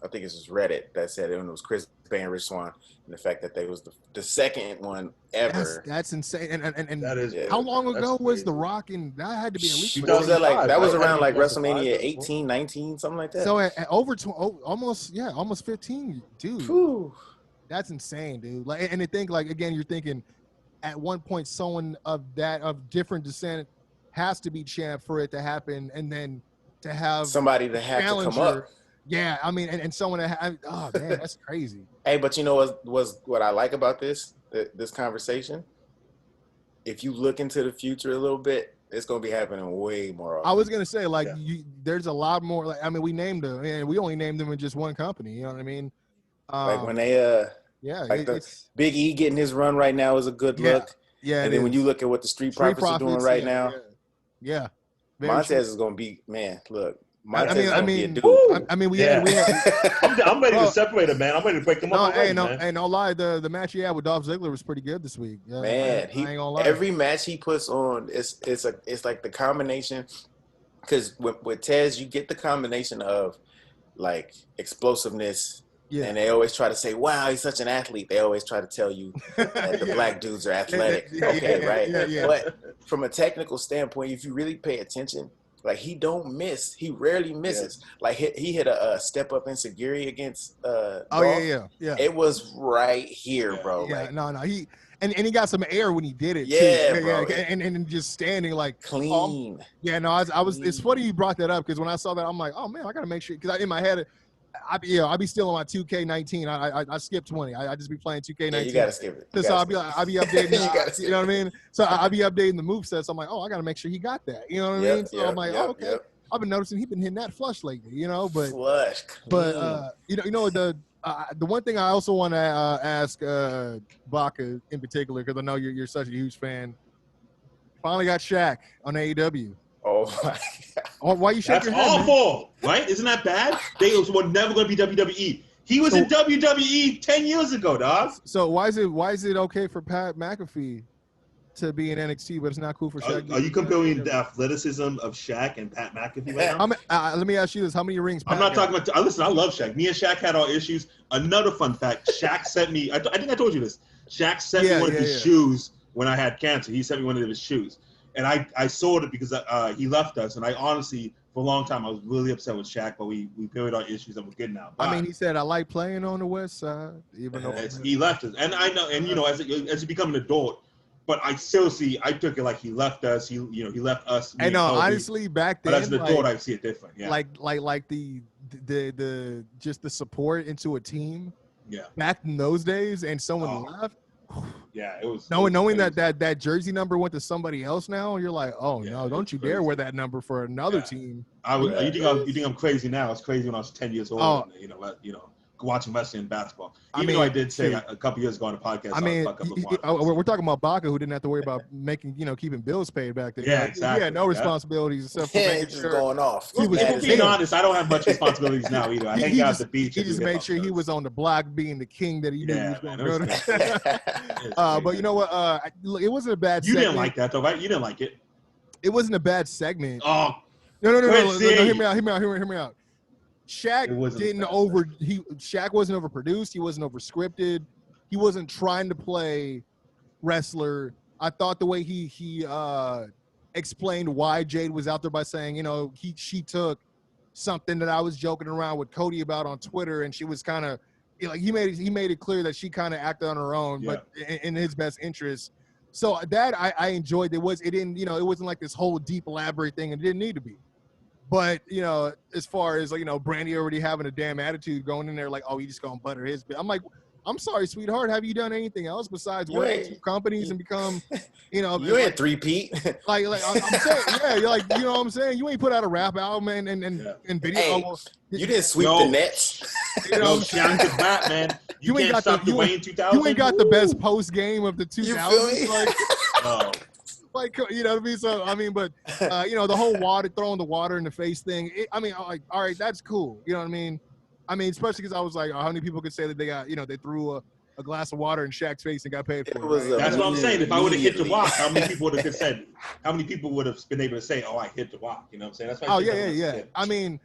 think it's just Reddit that said it, and it was Chris Bay and Rich Swann, and the fact that they was the second one ever. That's insane. And that is, how long ago was The Rock? And that had to be at least. That was around like WrestleMania 18, 19, something like that. So almost 15, dude. Whew. That's insane, dude. Like, and to think, like, again, you're thinking. At one point, someone of different descent has to be champ for it to happen, and then to have somebody that had to come up. Yeah, I mean, and someone that oh man, that's crazy. Hey, but you know what I like about this conversation? If you look into the future a little bit, it's gonna be happening way more often. I was gonna say, like, there's a lot more. Like, I mean, we named them, and we only named them in just one company. You know what I mean? Like when they like Big E getting his run right now is a good look. Yeah. And then when you look at what the Street Profits are doing right now. Yeah. Montez is gonna be, man, look. Montez is gonna be a dude. We had I'm ready to separate them, man. I'm ready to break them up. No lie, the match he had with Dolph Ziggler was pretty good this week. Yeah, man, I ain't gonna lie. Every match he puts on, it's like the combination, because with Tez, you get the combination of like explosiveness. Yeah. And they always try to say, wow, he's such an athlete. They always try to tell you that the black dudes are athletic. Right? Yeah. But from a technical standpoint, if you really pay attention, like, he don't miss. He rarely misses. Yeah. Like, he hit a step-up ensegiri against Dolph. Yeah. It was right here, bro. Yeah, like, no. And he got some air when he did it Yeah, too. bro. And just standing like Clean. Yeah, no, I was. It's funny you brought that up because when I saw that, I'm like, oh man, I gotta make sure because in my head, I be still on my 2K19. I skip 20. I just be playing 2K19. Yeah, you gotta skip it. So I'll be updating. You you know what I mean? So I'll be updating the movesets. I'm like, oh, I gotta make sure he got that. You know what I mean? So I'm like, oh, okay. I've been noticing he's been hitting that flush lately. You know, but flush. But you know the one thing I also want to ask Baca in particular because I know you're such a huge fan. Finally got Shaq on AEW. Oh my God. Why you shaking your head? That's awful, right? Isn't that bad? They were never going to be WWE. He was in WWE 10 years ago, dog. So why is it okay for Pat McAfee to be in NXT, but it's not cool for Shaq? Are you comparing the athleticism of Shaq and Pat McAfee right now? Let me ask you this: how many rings? I'm not talking about. Listen, I love Shaq. Me and Shaq had our issues. Another fun fact: Shaq sent me. I think I told you this. Shaq sent me one of his shoes when I had cancer. He sent me one of his shoes. And I sold it because he left us. And I honestly, for a long time, I was really upset with Shaq, but we buried our issues and we're good now. But, I mean, he said, I like playing on the West Side. Even though he left us. And I know, and you know, as you become an adult, but I seriously, I took it like he left us. He left us. And no, honestly, back then, but as an adult, I see it different. Yeah. Like the just the support into a team. Yeah. Back in those days, and someone left. Yeah, it was. Knowing that jersey number went to somebody else now, you're like, oh no, don't you dare wear that number for another team. You think I'm crazy now? I was crazy when I was 10 years old. Oh. And, watching wrestling and basketball. Though I did say a couple years ago on the podcast. I mean, we're talking about Baca, who didn't have to worry about keeping bills paid back then. Yeah, exactly. He had no responsibilities except for making just sure. going off. Being honest, I don't have much responsibilities now either. I hang out at the beach. He just made sure he was on the block, being the king that he knew he was going to go to. But you know what? It wasn't a bad. You didn't like that though, right? You didn't like it. It wasn't a bad segment. Oh no! Hear me out. Shaq Shaq wasn't overproduced. He wasn't overscripted. He wasn't trying to play wrestler. I thought the way he explained why Jade was out there by saying, she took something that I was joking around with Cody about on Twitter, and she was kind of he made it clear that she kind of acted on her own, but in his best interest. So that I enjoyed. It wasn't like this whole deep elaborate thing, and it didn't need to be. But, as far as, Brandy already having a damn attitude going in there like, oh, he just going to butter his bit. I'm like, I'm sorry, sweetheart. Have you done anything else besides work at two companies and become, You ain't three-peat. Like I'm saying, yeah, you're like, you know what I'm saying? You ain't put out a rap album and video. Hey, you didn't sweep the nets. Shaq is back, man. You ain't got the Wayne 2000. You ain't got the best post game of the 2000s. You feel me? Like, you know what I mean? So, I mean, but, the whole throwing the water in the face thing, all right, that's cool. You know what I mean? Especially because I was like, how many people could say that they got, they threw a glass of water in Shaq's face and got paid for it? Right? That's what I'm saying. If I would have hit the walk, how many people would have said, how many people would have been able to say, oh, I hit the walk? You know what I'm saying? That's why. Yeah.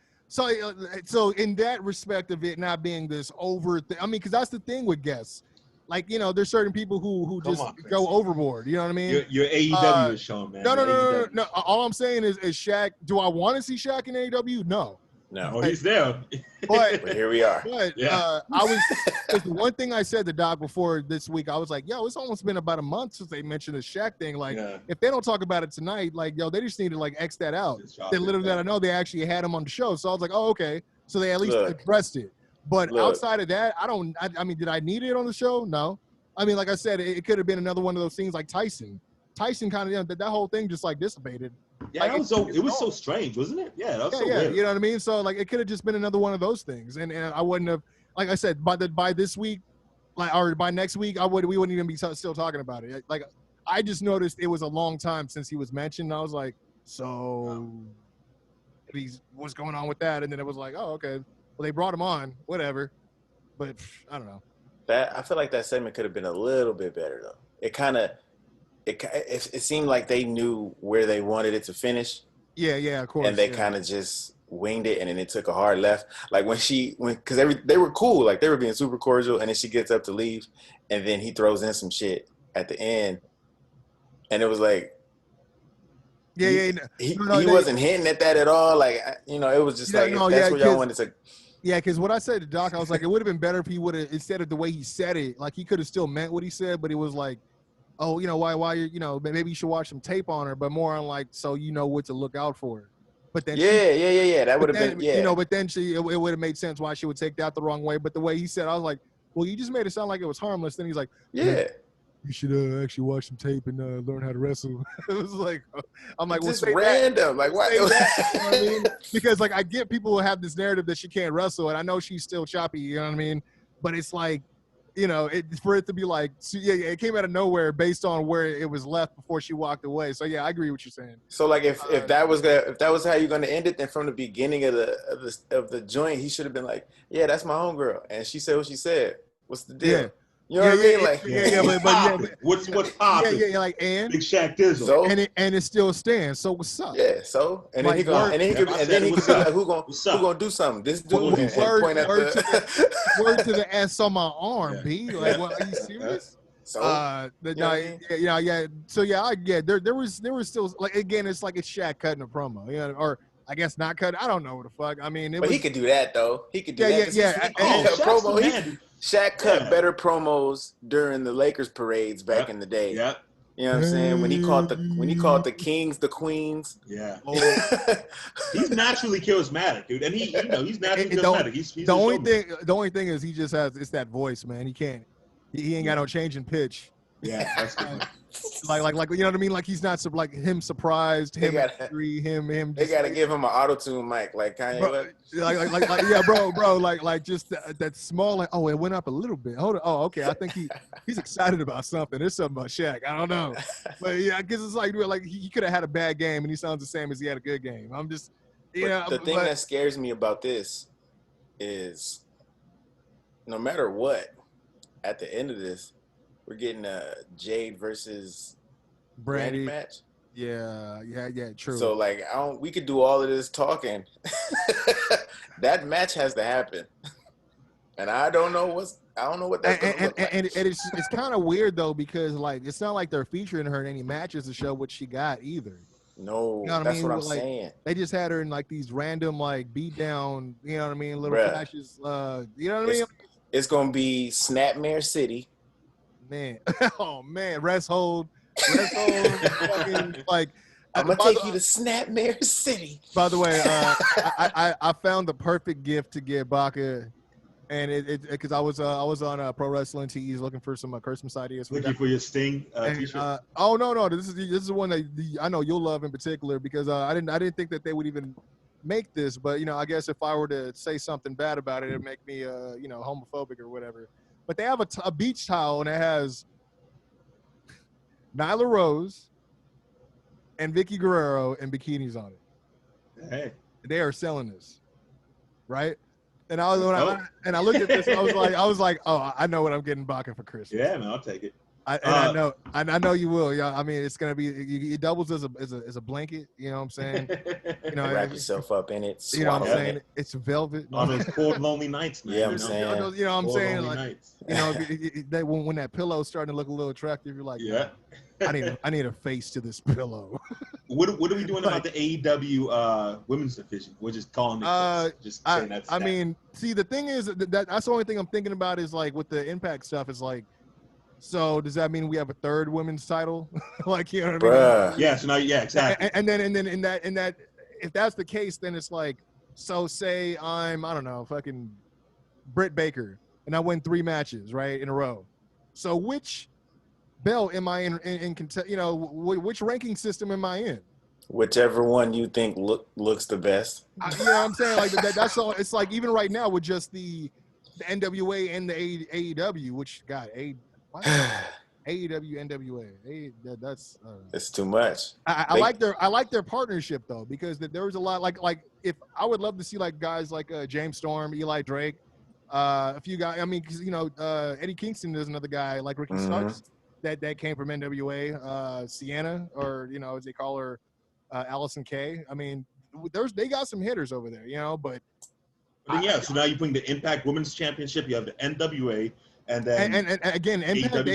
So in that respect of it not being this over thing, because that's the thing with guests. Like, there's certain people who just go overboard. You know what I mean? Your AEW is shown, man. No. All I'm saying is Shaq. Do I want to see Shaq in AEW? No. No, he's there. But here we are. But it's the one thing I said to Doc before this week. I was like, yo, it's almost been about a month since they mentioned the Shaq thing. Like, if they don't talk about it tonight, like, yo, they just need to X that out. They literally that I know they actually had him on the show. So I was like, oh, okay. So they at least addressed it. But outside of that, did I need it on the show? No. Like I said, it could have been another one of those things like Tyson. Tyson kind of, that whole thing just dissipated. Yeah, it was so strange, wasn't it? Yeah, that was so weird. You know what I mean? So it could have just been another one of those things. And I wouldn't have, like I said, by this week, or by next week, we wouldn't even be still talking about it. Like, I just noticed it was a long time since he was mentioned. And I was like, so what's going on with that? And then it was like, oh, okay. Well, they brought him on, whatever. But I don't know. I feel like that segment could have been a little bit better though. It seemed like they knew where they wanted it to finish. Yeah, of course. And they kind of just winged it, and then it took a hard left. Like because they were cool, like they were being super cordial, and then she gets up to leave, and then he throws in some shit at the end, and it was like. He wasn't hinting at that at all. Like, it was just that's where y'all wanted to. Yeah, because what I said to Doc, I was like, it would have been better if he would have, instead of the way he said it, like he could have still meant what he said, but it was like, oh, why you maybe you should watch some tape on her, but more on like so you know what to look out for. But then yeah. That would have been but then it would have made sense why she would take that the wrong way. But the way he said, I was like, well, you just made it sound like it was harmless. Then he's like, yeah. You should actually watch some tape and learn how to wrestle. It was like, I'm like, just random. Like, why? You know what I mean? Because like I get people who have this narrative that she can't wrestle, and I know she's still choppy. You know what I mean? But it's like, for it to be like, so yeah, it came out of nowhere based on where it was left before she walked away. So yeah, I agree with what you're saying. So like, if that was how you're gonna end it, then from the beginning of the joint, he should have been like, yeah, that's my homegirl, and she said what she said. What's the deal? Yeah. You know what I mean? Like, but what's popping? Yeah, like and Big Shaq Dizzle. So, and it still stands. So what's up? Yeah. So and then Like, he could be like, who gonna do something? This dude and point at word to the S on my arm, B. Like, what? Are you serious? So yeah. So there was still like again, it's like it's Shaq cutting a promo, or I guess not cutting. I don't know what the fuck. I mean, he could do that though. He could do that. Yeah. Shaq cut better promos during the Lakers parades back in the day. Yeah. You know what I'm saying? When he called the Kings the Queens. Yeah. He's naturally charismatic, dude. And he's naturally charismatic. He's the only thing is he just has it's that voice, man. He ain't got no change in pitch. Yeah, that's good. like you know what I mean? Like he's not like him surprised, him angry, him. They gotta give him an auto-tune mic, like Kanye. Bro, like just that small, like, oh, it went up a little bit. Hold on, oh, okay, I think he's excited about something. There's something about Shaq. I don't know, but yeah, I guess it's like he could have had a bad game and he sounds the same as he had a good game. I'm just, the thing that scares me about this is, no matter what, at the end of this, we're getting a Jade versus Brandy match. Yeah, true. So like, we could do all of this talking. That match has to happen, and I don't know what that's gonna look like. And it's kind of weird though, because like it's not like they're featuring her in any matches to show what she got either. No, that's what I'm saying. They just had her in like these random like beat down, you know what I mean, little flashes. You know what I mean? It's gonna be Snapmare City. Man, oh man, rest hold, fucking, like I'm gonna take you to Snapmare City. By the way, I found the perfect gift to give Baca, and it because I was on Pro Wrestling Tees looking for some Christmas ideas. Looking for your Sting t-shirt. Oh no, this is one that I know you'll love in particular, because I didn't think that they would even make this, but I guess if I were to say something bad about it, it'd make me homophobic or whatever. But they have a beach towel, and it has Nyla Rose and Vicky Guerrero in bikinis on it. Hey, they are selling this, right? And I looked at this, and I was like, oh, I know what I'm getting Baca for Christmas. Yeah, man, I'll take it. I know you will. Yeah, I mean, it's gonna be it doubles as a blanket. You know what I'm saying? Wrap yourself up in it. You know what I'm saying? It's velvet. On those cold, lonely nights, man. Yeah, I'm saying. You know what I'm saying? Like, when that pillow's starting to look a little attractive, you're like, yeah. I need a face to this pillow. What are we doing about the AEW women's division? We're just calling it just saying that's I mean, see, the thing is that's the only thing I'm thinking about is like with the Impact stuff is like, so does that mean we have a third women's title? Like, you know what I mean? Yeah. So now, yeah, exactly. And then in that, if that's the case, then it's like, so say I don't know, fucking Britt Baker, and I win 3 matches right in a row. So which belt am I in which ranking system am I in? Whichever one you think looks the best. You know what I'm saying? Like that's all. It's like even right now with just the NWA and the AEW, which AEW, NWA, that's it's too much. I like their partnership though, because there was a lot like if I would love to see like guys like James Storm, Eli Drake, a few guys. I mean, because Eddie Kingston is another guy like Ricky Starks that came from NWA, Sienna, or as they call her, Allison Kay. I mean, they got some hitters over there, but so now you bring the Impact Women's Championship, you have the NWA. And then and again, Impact,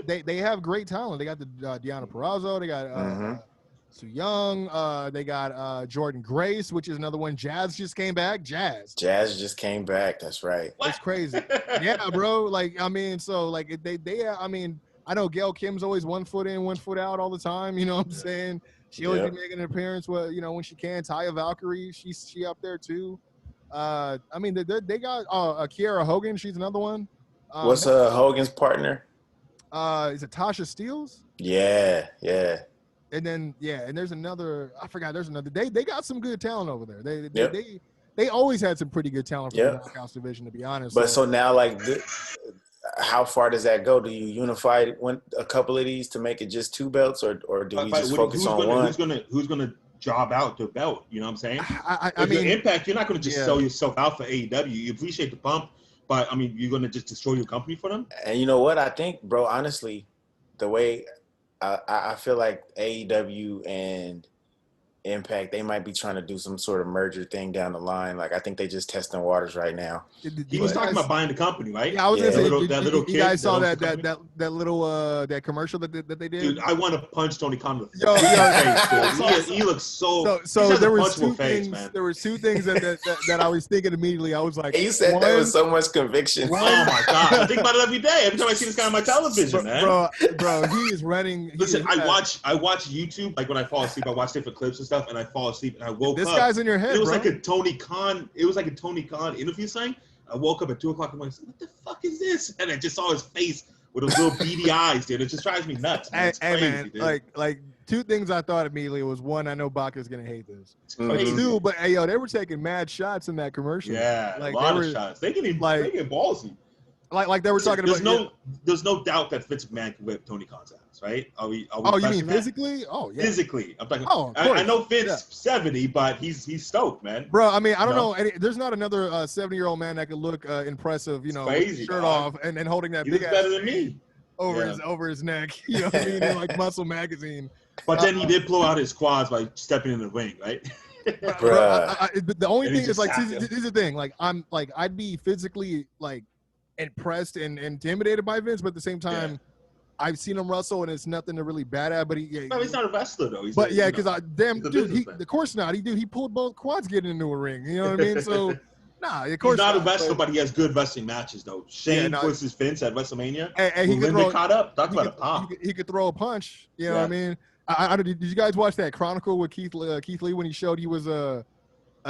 they have great talent. They got the Deonna Purrazzo. They got Su Young. They got Jordan Grace, which is another one. Jazz just came back. Jazz just came back. That's right. It's crazy. Yeah, bro. Like, I mean, so like they I mean, I know Gail Kim's always 1 foot in, 1 foot out all the time. You know what I'm saying? She always be making an appearance, when she can. Taya Valkyrie, she up there too. I mean, they got Kiera Hogan. She's another one. What's Hogan's partner? Is it Tasha Steelz? Yeah. And then and there's another. I forgot. There's another. They got some good talent over there. They always had some pretty good talent for the Knockouts division, to be honest. But so now, like, how far does that go? Do you unify a couple of these to make it just 2 belts, or do we just focus on one? Who's gonna job out the belt? You know what I'm saying? I mean, Impact, you're not gonna just sell yourself out for AEW. You appreciate the bump, but I mean, you're gonna just destroy your company for them. And you know what? I think, bro, honestly, the way I feel like AEW and Impact, they might be trying to do some sort of merger thing down the line. Like, I think they just testing waters right now. He was talking about buying the company, right? Yeah, I was gonna say, you guys saw that little that commercial that they did. Dude, I want to punch Tony Khan. He looks so there was 2 things. Man. There were 2 things that I was thinking immediately. I was like, you said that with so much conviction. Oh my god, I think about it every day. Every time I see this guy on my television, man. Bro, he is running. Listen, I watch YouTube. Like when I fall asleep, I watch different clips and stuff, and I fall asleep, and I woke up. This guy's in your head, It was bro. like a Tony Khan. It was like a Tony Khan interview thing. I woke up at 2:00 in the morning. What the fuck is this? And I just saw his face with those little beady eyes, dude. It just drives me nuts. Man. It's crazy, man, dude. like 2 things I thought immediately was, 1, I know Baca's gonna hate this. But Crazy. 2, but hey, they were taking mad shots in that commercial. Yeah, like, a lot of shots. They get ballsy. Like they were talking about. There's no doubt that Vince McMahon can whip Tony Khan's ass, right? Are we you mean physically? Oh, yeah. Physically, I'm talking. Oh, I know Vince 70, but he's stoked, man. Bro, I mean, I don't know. There's not another 70-year-old man that could look impressive, crazy, shirt off and holding that he big looks better than me over his neck. You know what I mean? In like Muscle Magazine. But then he did blow out his quads by stepping in the ring, right? Bruh. The only thing is, like, this is the thing. Like, I'd be physically like impressed and intimidated by Vince, but at the same time, I've seen him wrestle and it's nothing to really bad at. But he's not a wrestler though. Because of course not. He pulled both quads getting into a ring. You know what I mean? So nah, of course he's not a wrestler, but he has good wrestling matches though. Shane versus Vince at WrestleMania. And he could get caught up. Talk about a pop. He could throw a punch. You know what I mean? Did you guys watch that Chronicle with Keith Lee when he showed he was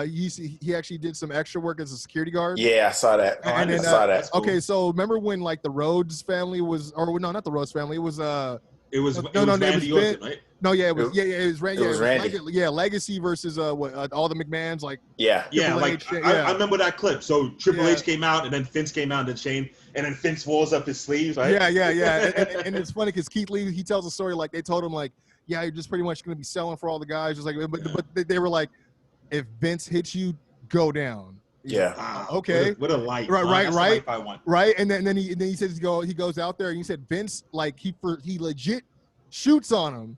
he actually did some extra work as a security guard? Yeah, I saw that. I saw that. Okay, so remember when like the Rhodes family was, or no, not the Rhodes family. It was Randy Orton, right? No, it was Randy. It was Randy. Legacy versus all the McMahons, like I remember that clip. So Triple H came out, and then Vince came out, and then Shane, and then Vince rolls up his sleeves, right? Yeah. and it's funny because Keith Lee, he tells a story like they told him like, yeah, you're just pretty much going to be selling for all the guys, just like, but they were like, if Vince hits you, go down. Yeah. Wow. Okay. What a light. Right. And then he says he goes out there and he said Vince, like, he legit shoots on him,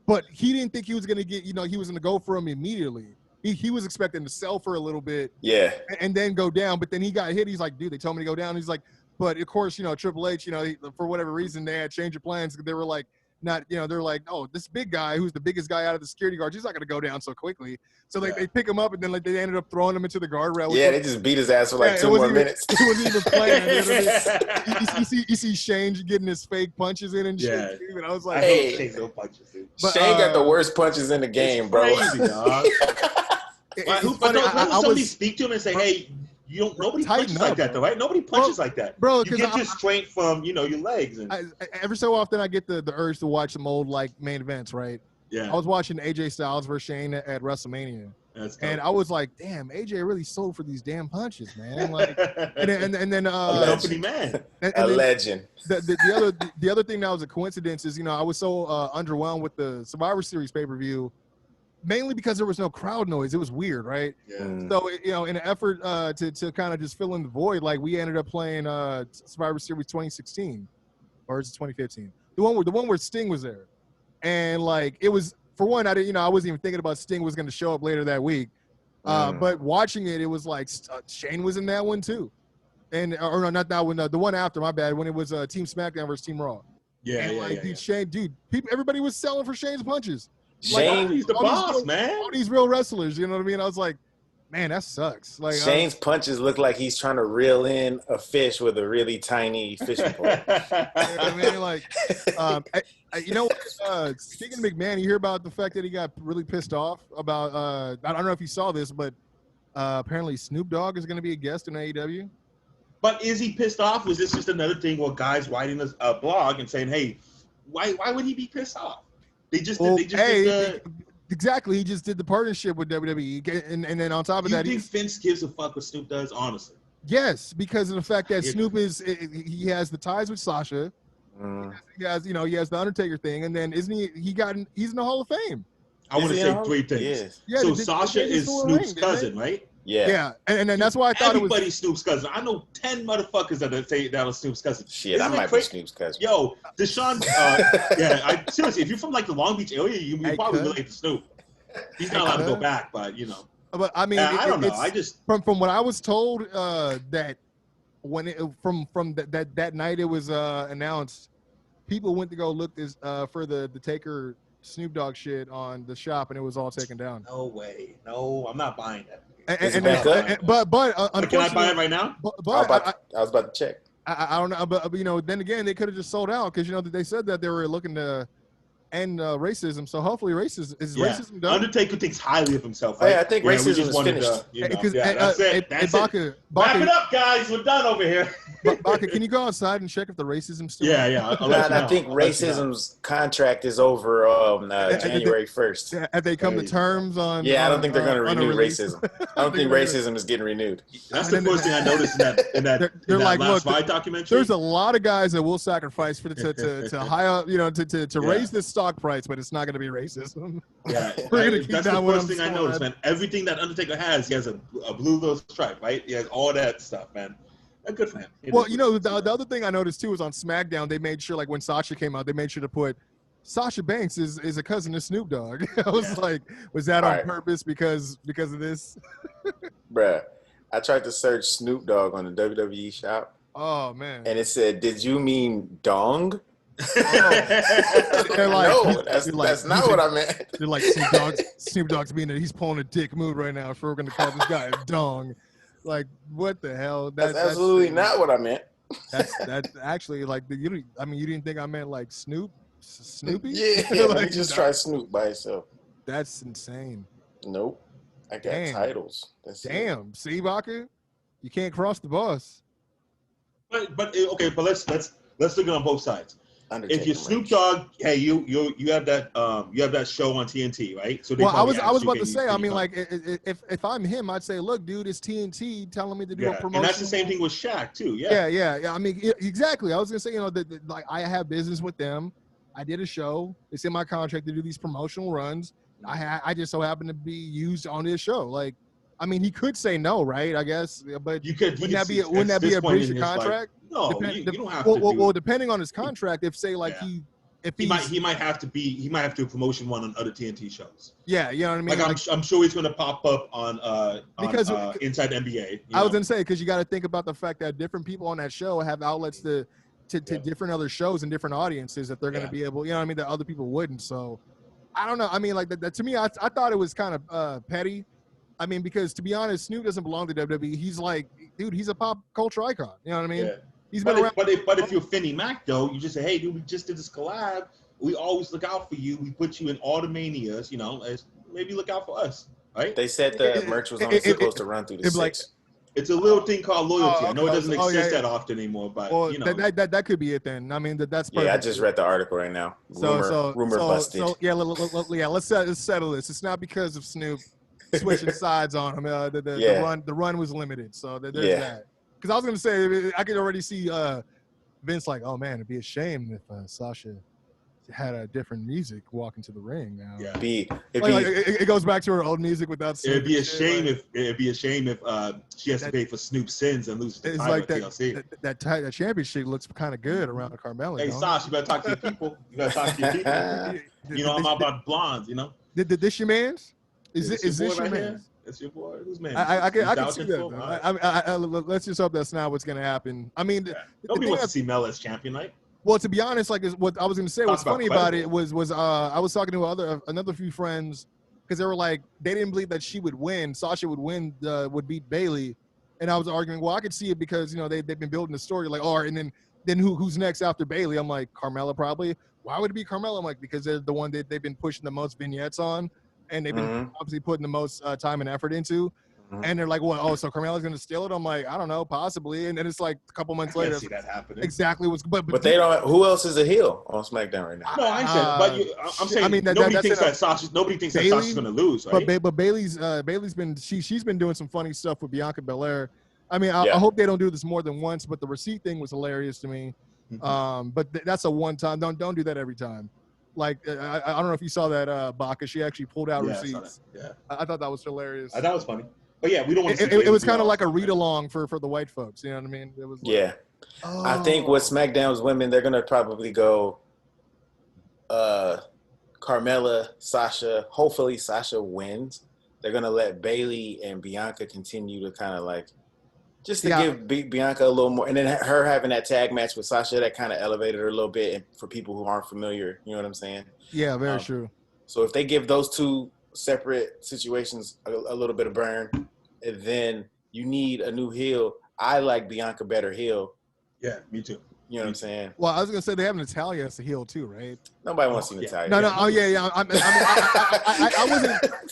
but he didn't think he was gonna get, he was gonna go for him immediately. He was expecting to sell for a little bit. Yeah. And then go down, but then he got hit. He's like, dude, they told me to go down. He's like, but of course, Triple H, for whatever reason they had changed of plans. They were like, they're like, oh, this big guy who's the biggest guy out of the security guards, he's not going to go down so quickly. So they pick him up, and then like they ended up throwing him into the guardrail. Yeah, they just beat his ass for like 2 more minutes. It wasn't even playing. You see Shane getting his fake punches in and shit. And I was like, hey, Shane got the worst punches in the game, bro. Crazy, dog. Somebody speak to him and say, hey, nobody punches like that, though, right? Nobody punches like that. Bro, you get your strength from, your legs. And every so often I get the urge to watch some old, like, main events, right? Yeah. I was watching AJ Styles versus Shane at WrestleMania. And I was like, damn, AJ really sold for these damn punches, man. Like, and then company man. A legend. The other thing that was a coincidence is, I was so underwhelmed with the Survivor Series pay-per-view, mainly because there was no crowd noise. It was weird, right? Yeah. So, in an effort to kind of just fill in the void, like we ended up playing Survivor Series 2016, or is it 2015? The one where Sting was there, and like it was, for one, I wasn't even thinking about Sting was going to show up later that week, but watching it, it was like Shane was in that one too, or no, not that one, the one after, my bad, when it was Team SmackDown versus Team Raw. Shane, everybody was selling for Shane's punches. Shane, he's the boss, man. All these real wrestlers, you know what I mean? I was like, man, that sucks. Like Shane's punches look like he's trying to reel in a fish with a really tiny fishing pole. You know what I mean? Like, you know, speaking of McMahon, you hear about the fact that he got really pissed off about. I don't know if you saw this, but apparently Snoop Dogg is going to be a guest in AEW. But is he pissed off? Was this just another thing where guys writing a blog and saying, "Hey, why would he be pissed off?" Exactly. He just did the partnership with WWE, and then on top of that, you think Vince gives a fuck what Snoop does? Honestly, yes, because of the fact that Snoop he has the ties with Sasha. He has the Undertaker thing, and then he's in the Hall of Fame. I want to say three things. Yes. Yeah, so Sasha is Snoop's cousin, right? Yeah, and then that's why I thought everybody's Snoop's cousin. I know 10 motherfuckers that say that was Snoop's cousin. Shit, I might be Snoop's cousin. Yo, Deshaun. Seriously, if you're from like the Long Beach area, you probably relate to Snoop. He's not allowed to go back, but you know. But I mean, I don't know. I just from what I was told that when from that night it was announced, people went to go look for the Taker Snoop Dogg shit on the shop, and it was all taken down. No way. No, I'm not buying that. But can I buy it right now? I was about to check. I don't know, but you know, then again, they could have just sold out because you know they said that they were looking to end racism. So hopefully, racism done. Undertaker thinks highly of himself. Right? Yeah, I think racism is finished. That's it. Baca, wrap it up, guys. We're done over here. Baca, can you go outside and check if the racism's still? Yeah. I think racism's contract is over January 1st. Have they come to terms on? Yeah, I don't think they're going to renew racism. I don't think racism is getting renewed. That's the first thing I noticed in that last Ride documentary. There's a lot of guys that will sacrifice for to high, you know, to raise this stock price, but it's not going to be racism. Yeah, that's the first thing I noticed, man. Everything that Undertaker has, he has a blue little stripe, right? He has all that stuff, man. Good for him. Well, you know, the other thing I noticed too was on SmackDown, they made sure, like when Sasha came out, they made sure to put Sasha Banks is a cousin of Snoop Dogg. I was like, was that on purpose because of this? Bruh, I tried to search Snoop Dogg on the WWE shop. Oh man! And it said, "Did you mean dong?" They're like, no, that's not what I meant. They're like Snoop Dogg's being he's pulling a dick move right now. If we're gonna call this guy a dong, like what the hell? That's absolutely not what I meant. That's actually like you didn't think I meant like Snoopy? Yeah, like, just try Snoop by itself. That's insane. Nope, I got titles. Damn, see, Baca, you can't cross the boss. But let's look at it on both sides. If you're Snoop Dogg, hey, you have that show on TNT, right? So I was about to say, I mean, like if I'm him, I'd say, look, dude, it's TNT telling me to do a promotion. And that's the same thing with Shaq too. Yeah. I mean, exactly. I was gonna say, you know, that like I have business with them. I did a show. It's in my contract to do these promotional runs. I just so happen to be used on this show. Like, I mean, he could say no, right? I guess, but wouldn't that be a breach of contract? No, you don't have to. Well, depending on his contract, if say like he might have to do a promotion one on other TNT shows. Yeah, you know what I mean. Like I'm sure he's going to pop up on Inside NBA. I was going to say because you got to think about the fact that different people on that show have outlets to different other shows and different audiences that they're going to be able, you know what I mean, that other people wouldn't. So I don't know. I mean, like that to me, I thought it was kind of petty. I mean, because to be honest, Snoop doesn't belong to WWE. He's like, dude, he's a pop culture icon. You know what I mean? Yeah. He's been around. But if you're Finney Mac, though, you just say, hey, dude, we just did this collab. We always look out for you. We put you in all the manias, you know, maybe look out for us, right? They said the merch was only supposed to run through the 6th. It's a little thing called loyalty. I know it doesn't exist that often anymore, but you know. That could be it then. I mean, that's perfect. Yeah, I just read the article right now. Rumor busted. So let's settle this. It's not because of Snoop switching sides on him. The run was limited, so there's that. Because I was gonna say, I could already see Vince like, oh man, it'd be a shame if Sasha had a different music walking to the ring now. Yeah. It goes back to her old music without Snoop. It'd be a shame if she has to pay for Snoop's sins and loses the title at TLC. That championship looks kind of good around the Carmella. Hey, Sasha, you better talk to your people. You know, I'm about blondes. You know. Did this your man's? Is this your man's? That's your boy. Who's man? I can see that. Let's just hope that's not what's going to happen. I mean, nobody wants to see Mel as champion, right? Well, to be honest, like what I was going to say, what's funny about it was I was talking to another few friends because they were like they didn't believe that she would win. Sasha would win, would beat Bailey, and I was arguing, well, I could see it because they've been building the story like, oh, and then who's next after Bailey? I'm like, Carmella probably. Why would it be Carmella? I'm like, because they're the one that they've been pushing the most vignettes on, and they've been obviously putting the most time and effort into. And they're like, well, oh, so Carmella's going to steal it? I'm like, I don't know, possibly. And then it's like a couple months later. I see that happening. Exactly what's, but they don't. Who else is a heel on SmackDown right now? No, I understand. But I'm saying I mean, nobody thinks that Sasha's going to lose, right? But Bailey's been she's been doing some funny stuff with Bianca Belair. I mean, I hope they don't do this more than once. But the receipt thing was hilarious to me. But that's a one time. Don't do that every time. Like I don't know if you saw that Baca. She actually pulled out receipts. I thought that was hilarious. I thought it was funny. But yeah, we don't want to. It was kind of like a read along for the white folks. You know what I mean? It was. Like, I think with SmackDown's women, they're gonna probably go. Carmella, Sasha. Hopefully, Sasha wins. They're gonna let Bailey and Bianca continue to kind of like, just to give Bianca a little more, and then her having that tag match with Sasha that kind of elevated her a little bit. And for people who aren't familiar, you know what I'm saying? Yeah, very true. So if they give those two separate situations a little bit of burn, and then you need a new heel. I like Bianca better heel. Yeah, me too. You know what I'm saying? Well, I was gonna say they have Natalia as a heel too, right? Nobody wants to see Natalia. No. Oh yeah.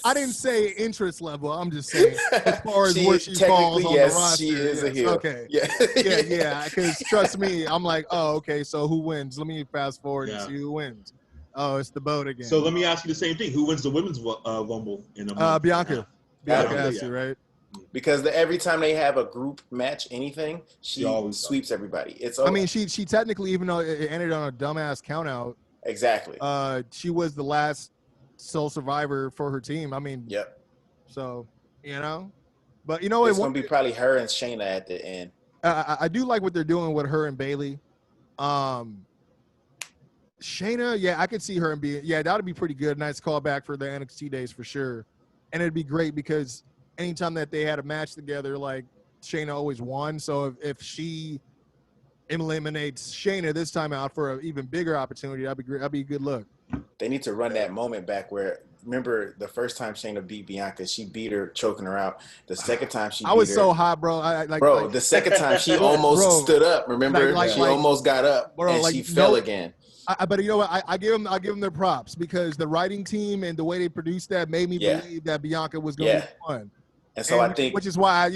I didn't say interest level. I'm just saying as far as where she falls on the roster. She is a heel. Okay. Yeah. Because trust me, I'm like, oh, okay. So who wins? Let me fast forward and see who wins. Oh, it's the boat again. So let me ask you the same thing. Who wins the women's Rumble in a month? Bianca. Bianca has to, right? Because every time they have a group match, anything, she always sweeps everybody. I mean, she technically, even though it ended on a dumbass count out. Exactly. She was the last sole survivor for her team. I mean. Yep. So, but you know, it's going to be probably her and Shayna at the end. I do like what they're doing with her and Bailey. Shayna, I could see her and that would be pretty good. Nice callback for the NXT days for sure. And it'd be great because anytime that they had a match together, like Shayna always won. So if she eliminates Shayna this time out for an even bigger opportunity, that'd be great. That'd be a good look. They need to run that moment back where, remember the first time Shayna beat Bianca, she beat her, choking her out. The second time she beat her. I was so hot, bro. The second time she almost stood up. Remember, she almost got up and she fell again. But you know what? I give them their props because the writing team and the way they produced that made me believe that Bianca was going to be fun. And so I think, which is why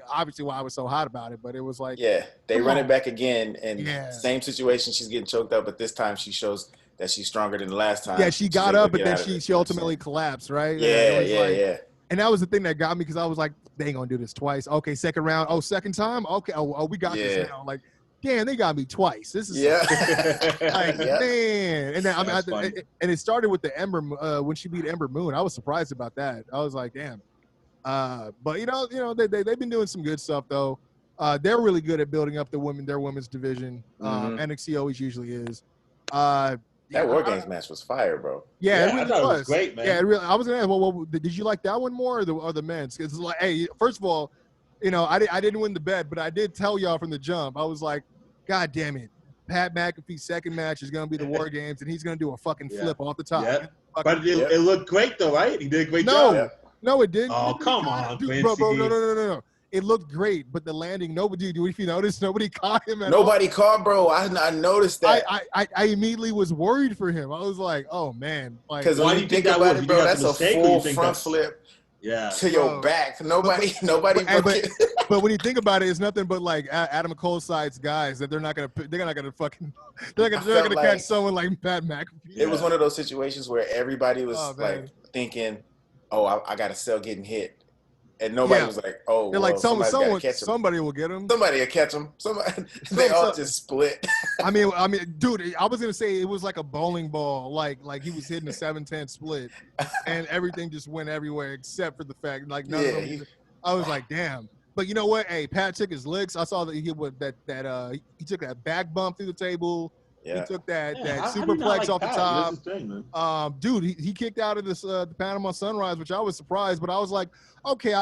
obviously why I was so hot about it. But it was like, they run it back again, and same situation. She's getting choked up, but this time she shows that she's stronger than the last time. Yeah, she got up, but then she ultimately collapsed, right? Yeah. And that was the thing that got me because I was like, they ain't gonna do this twice. Okay, second round. Oh, second time. Okay. Oh, we got this now. Like. Damn, they got me twice. This is man. And then and it started with the Ember when she beat Ember Moon. I was surprised about that. I was like, damn. But they've been doing some good stuff though. They're really good at building up their women's division. NXT always usually is. That War Games match was fire, bro. Yeah, it really was great, man. Yeah, it really. I was gonna ask, well, did you like that one more or the men's? Because like, hey, first of all. I didn't win the bet, but I did tell y'all from the jump. I was like, God damn it. Pat McAfee's second match is going to be the War Games, and he's going to do a fucking flip off the top. Yeah. But it looked great, though, right? He did a great job. No, it didn't. Oh, come on, bro, no. It looked great, but the landing, nobody, if you noticed, nobody caught him at Nobody caught, bro. I noticed that. I immediately was worried for him. I was like, oh, man. Because when you think about it, bro, that's a full front flip. To your back. Nobody. But when you think about it, it's nothing but like Adam Cole's side's guys that they're not gonna catch someone like Pat McAfee. It was one of those situations where everybody was thinking, "Oh, I got to sell getting hit," and nobody was like, "Oh, they're like somebody will get him. Somebody will catch him. They all just split." I mean, dude, I was gonna say it was like a bowling ball, like he was hitting a 7-10 split, and everything just went everywhere except for the fact, like none of them. I was like, damn. But you know what? Hey, Pat took his licks. I saw that he took that back bump through the table. Yeah. He took that superplex off the top. Dude, he kicked out of this the Panama Sunrise, which I was surprised, but I was like, okay,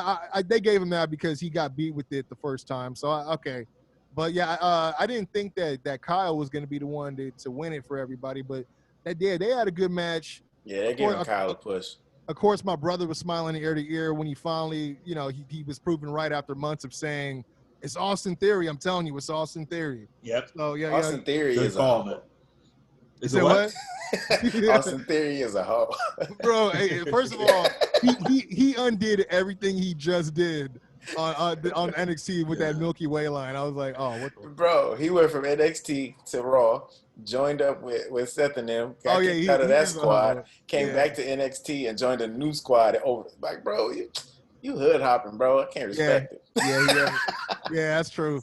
they gave him that because he got beat with it the first time. So okay. But yeah, I didn't think that Kyle was going to be the one to win it for everybody, but they did. They had a good match. Yeah, they gave Kyle a push. of course, my brother was smiling ear to ear when he finally, he was proven right after months of saying, it's Austin Theory. I'm telling you, it's Austin Theory. Yep. So, yeah. Austin Theory Good is a call, hoe. man. You Is said it what? Austin Theory is a hoe. Bro, hey, first of all, he undid everything he just did on NXT with that Milky Way line. I was like, oh, what the? Bro, he went from NXT to Raw, joined up with Seth and them, got kicked out of that squad, came back to NXT and joined a new squad. Like, bro, you hood hopping, bro. I can't respect it. Yeah, that's true.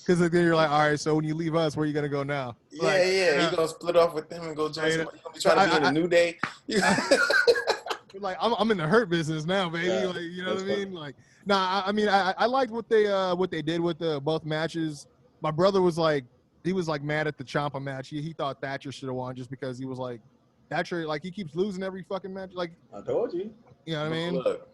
Because then you're like, all right, so when you leave us, where are you gonna go now? Like, He's gonna split off with them and go join somebody. You gonna be trying to be in a New Day. Like, I'm in the hurt business now, baby. Yeah, like, you know what I mean? Like, nah, I mean, I liked what they did with both matches. My brother was like, he was like mad at the Ciampa match. He thought Thatcher should have won just because he was like, Thatcher, like, he keeps losing every fucking match. Like, I told you. You know what I mean? Look,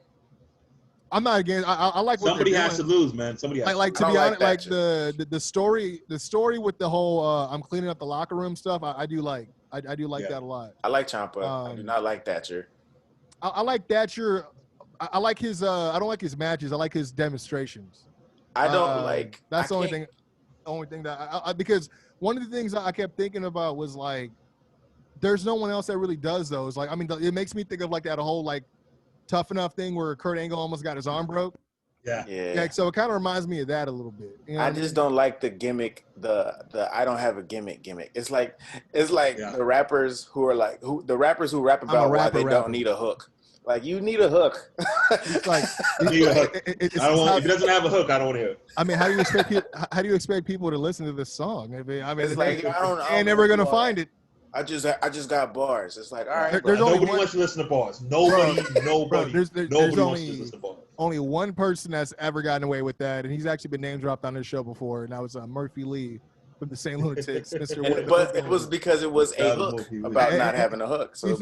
I'm not against. I like what somebody they're has doing. to lose, man. Somebody has like to to be honest, like the story with the whole I'm cleaning up the locker room stuff. I do like that a lot. I like Ciampa. I do not like Thatcher. I like Thatcher. I like his. I don't like his matches. I like his demonstrations. I don't like. That's the only thing. Only thing that because one of the things I kept thinking about was like, there's no one else that really does those. Like, I mean, it makes me think of like that whole like Tough Enough thing where Kurt Angle almost got his arm broke. Yeah. So it kind of reminds me of that a little bit. You know I just don't like the gimmick. The I don't have a gimmick. It's like the rappers who are like who rap about why they don't need a hook. Like, you need a hook. It's like you need a hook. If it doesn't have a hook, I don't want to hear it. I mean, how do you expect people to listen to this song? I mean, it's like they're never gonna find it. I just got bars. It's like, all right. Nobody wants to listen to bars. Nobody wants to listen to bars. Only one person that's ever gotten away with that, and he's actually been name dropped on this show before, and that was Murphy Lee from the St. Lunatics. But it was because it was a hook about not having a hook. So it's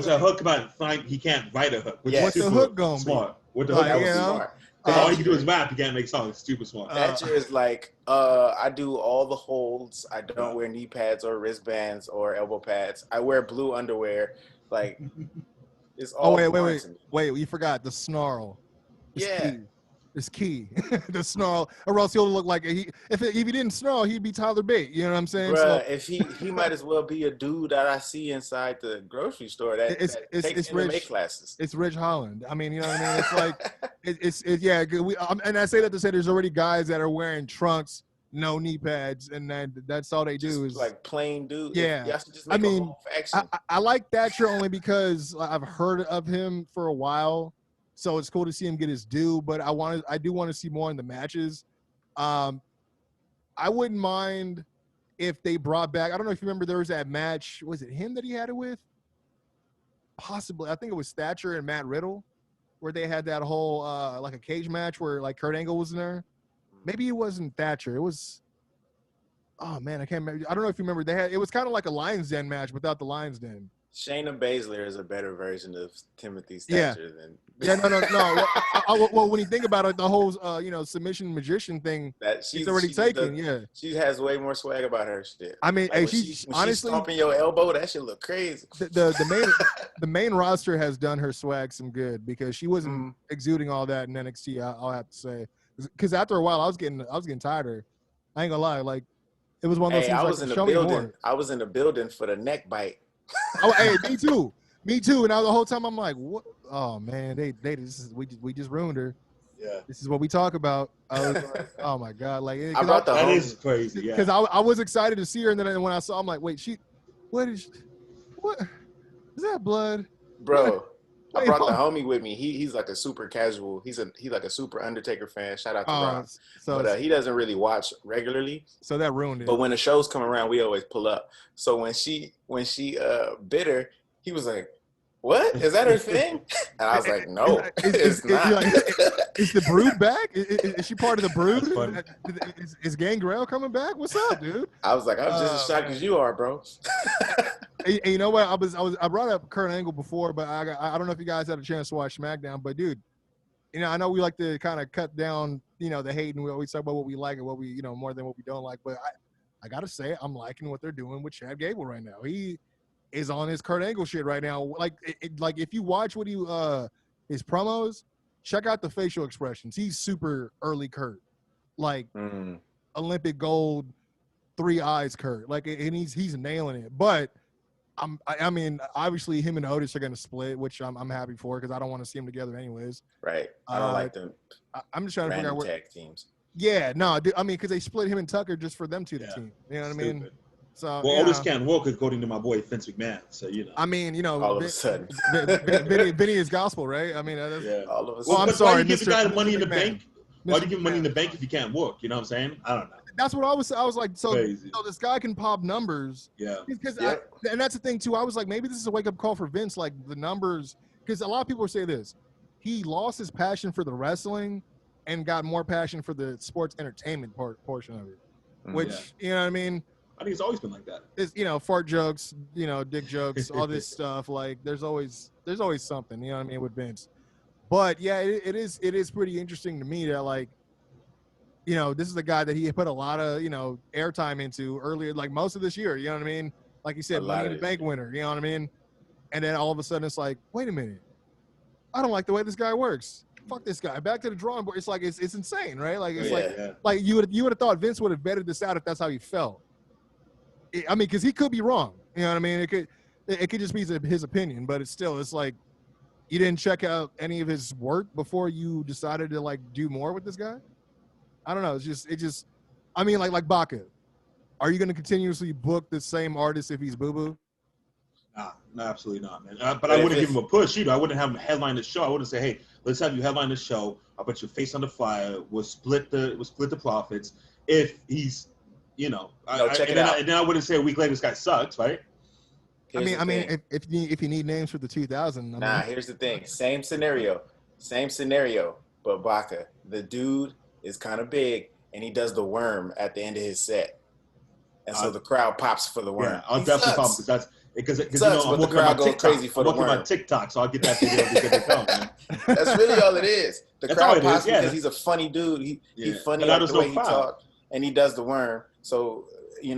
a hook about he can't write a hook. What's the hook going to be? Smart. What the hook was smart. All you can do is rap. You can't make songs. Stupid smart. Thatcher is like, I do all the holds. I don't wear knee pads or wristbands or elbow pads. I wear blue underwear. Like, it's all. Wait! You forgot the snarl. It's key. The snarl, or else he'll look like if he didn't snarl, he'd be Tyler Bate. You know what I'm saying? Bruh, if he might as well be a dude that I see inside the grocery store that takes MMA classes. It's Rich Holland. I mean, you know what I mean? It's like and I say that to say there's already guys that are wearing trunks, no knee pads, and that's all they do is like plain dude. Yeah, just make I like Thatcher only because I've heard of him for a while. So it's cool to see him get his due, but I do want to see more in the matches. I wouldn't mind if they brought back. I don't know if you remember there was that match. Was it him that he had it with? Possibly. I think it was Thatcher and Matt Riddle, where they had that whole like a cage match where like Kurt Angle was in there. Maybe it wasn't Thatcher. It was. Oh man, I can't remember. I don't know if you remember. It was kind of like a Lions Den match without the Lions Den. Shayna Baszler is a better version of Timothy Thatcher than. Yeah, no. Well, when you think about it, the whole submission magician thing, she's already taken. She has way more swag about her shit. I mean, like she's honestly stomping your elbow. That shit look crazy. The main roster has done her swag some good because she wasn't exuding all that in NXT. I'll have to say, because after a while, I was getting tired of her. I ain't gonna lie, like it was one of those things. I was in the building for the neck bite. Oh, hey, me too. And now the whole time I'm like, what? Oh man, we just ruined her. Yeah, this is what we talk about. I was like, oh my god, like that is crazy. Yeah, because I was excited to see her, and then when I saw, I'm like, wait, what is that blood, bro? I brought the homie with me. He's like a super casual. He's like a super Undertaker fan. Shout out to Ross. But he doesn't really watch regularly. So that ruined it. But when the shows come around, we always pull up. So when she bit her, he was like, "What? Is that her thing?" And I was like, "No, it's not." Is the Brood back? Is she part of the Brood? Is Gangrel coming back? What's up, dude? I was like, I'm just as shocked as you are, bro. Hey, you know what? I brought up Kurt Angle before, but I don't know if you guys had a chance to watch SmackDown. But dude, I know we like to kind of cut down, the hate, and we always talk about what we like and what we, more than what we don't like. But I gotta say, I'm liking what they're doing with Chad Gable right now. is on his Kurt Angle shit right now. Like, like if you watch what his promos, check out the facial expressions. He's super early Kurt, like Olympic gold, 3 eyes Kurt. Like, and he's nailing it. But I mean, obviously, him and Otis are going to split, which I'm happy for because I don't want to see them together anyways. Right. I don't like them. I'm just trying to figure out what tag teams. Yeah, no, I mean, because they split him and Tucker just for them two to team. You know what I mean? So Otis can't walk according to my boy Vince McMahon. So I mean, all of a sudden, Vinny is gospel, right? I mean, all of a sudden. Well, I'm sorry, why do you give the guy money in the McMahon. bank? Why do you give money in the bank if you can't walk? You know what I'm saying? I don't know. That's what I was like, so this guy can pop numbers. Yeah. Because and that's the thing too. I was like, maybe this is a wake up call for Vince, like the numbers, because a lot of people say this. He lost his passion for the wrestling and got more passion for the sports entertainment portion of it. Which you know what I mean? I think it's always been like that. It's, fart jokes, dick jokes, all this stuff. Like there's always something, you know what I mean, with Vince. But yeah, it is pretty interesting to me that like, this is a guy that he put a lot of, airtime into earlier, like most of this year, you know what I mean? Like you said, Money in the Bank winner, you know what I mean? And then all of a sudden it's like, wait a minute. I don't like the way this guy works. Fuck this guy. Back to the drawing board. It's like, it's insane, right? Like, it's like you would have thought Vince would have vetted this out if that's how he felt. I mean, because he could be wrong. You know what I mean? It could just be his opinion, but it's like you didn't check out any of his work before you decided to like do more with this guy. I don't know. I mean, like Baca. Are you going to continuously book the same artist if he's boo-boo? No, absolutely not, man. But I wouldn't give him a push either. I wouldn't have him headline the show. I wouldn't say, hey, let's have you headline the show. I'll put your face on the flyer. We'll split the profits. If he's, check it out. And then I wouldn't say a week later this guy sucks, right? I mean, if you need names for the 2000. Here's the thing. Same scenario, but Baca, the dude is kind of big, and he does the worm at the end of his set, and so the crowd pops for the worm. Yeah, I'll definitely pop because I'm working on my TikTok. I'm working on my TikTok, so I'll get that video because it comes, man. That's really all it is. The crowd pops because he's a funny dude. He's funny like the way he talks, and he does the worm. So they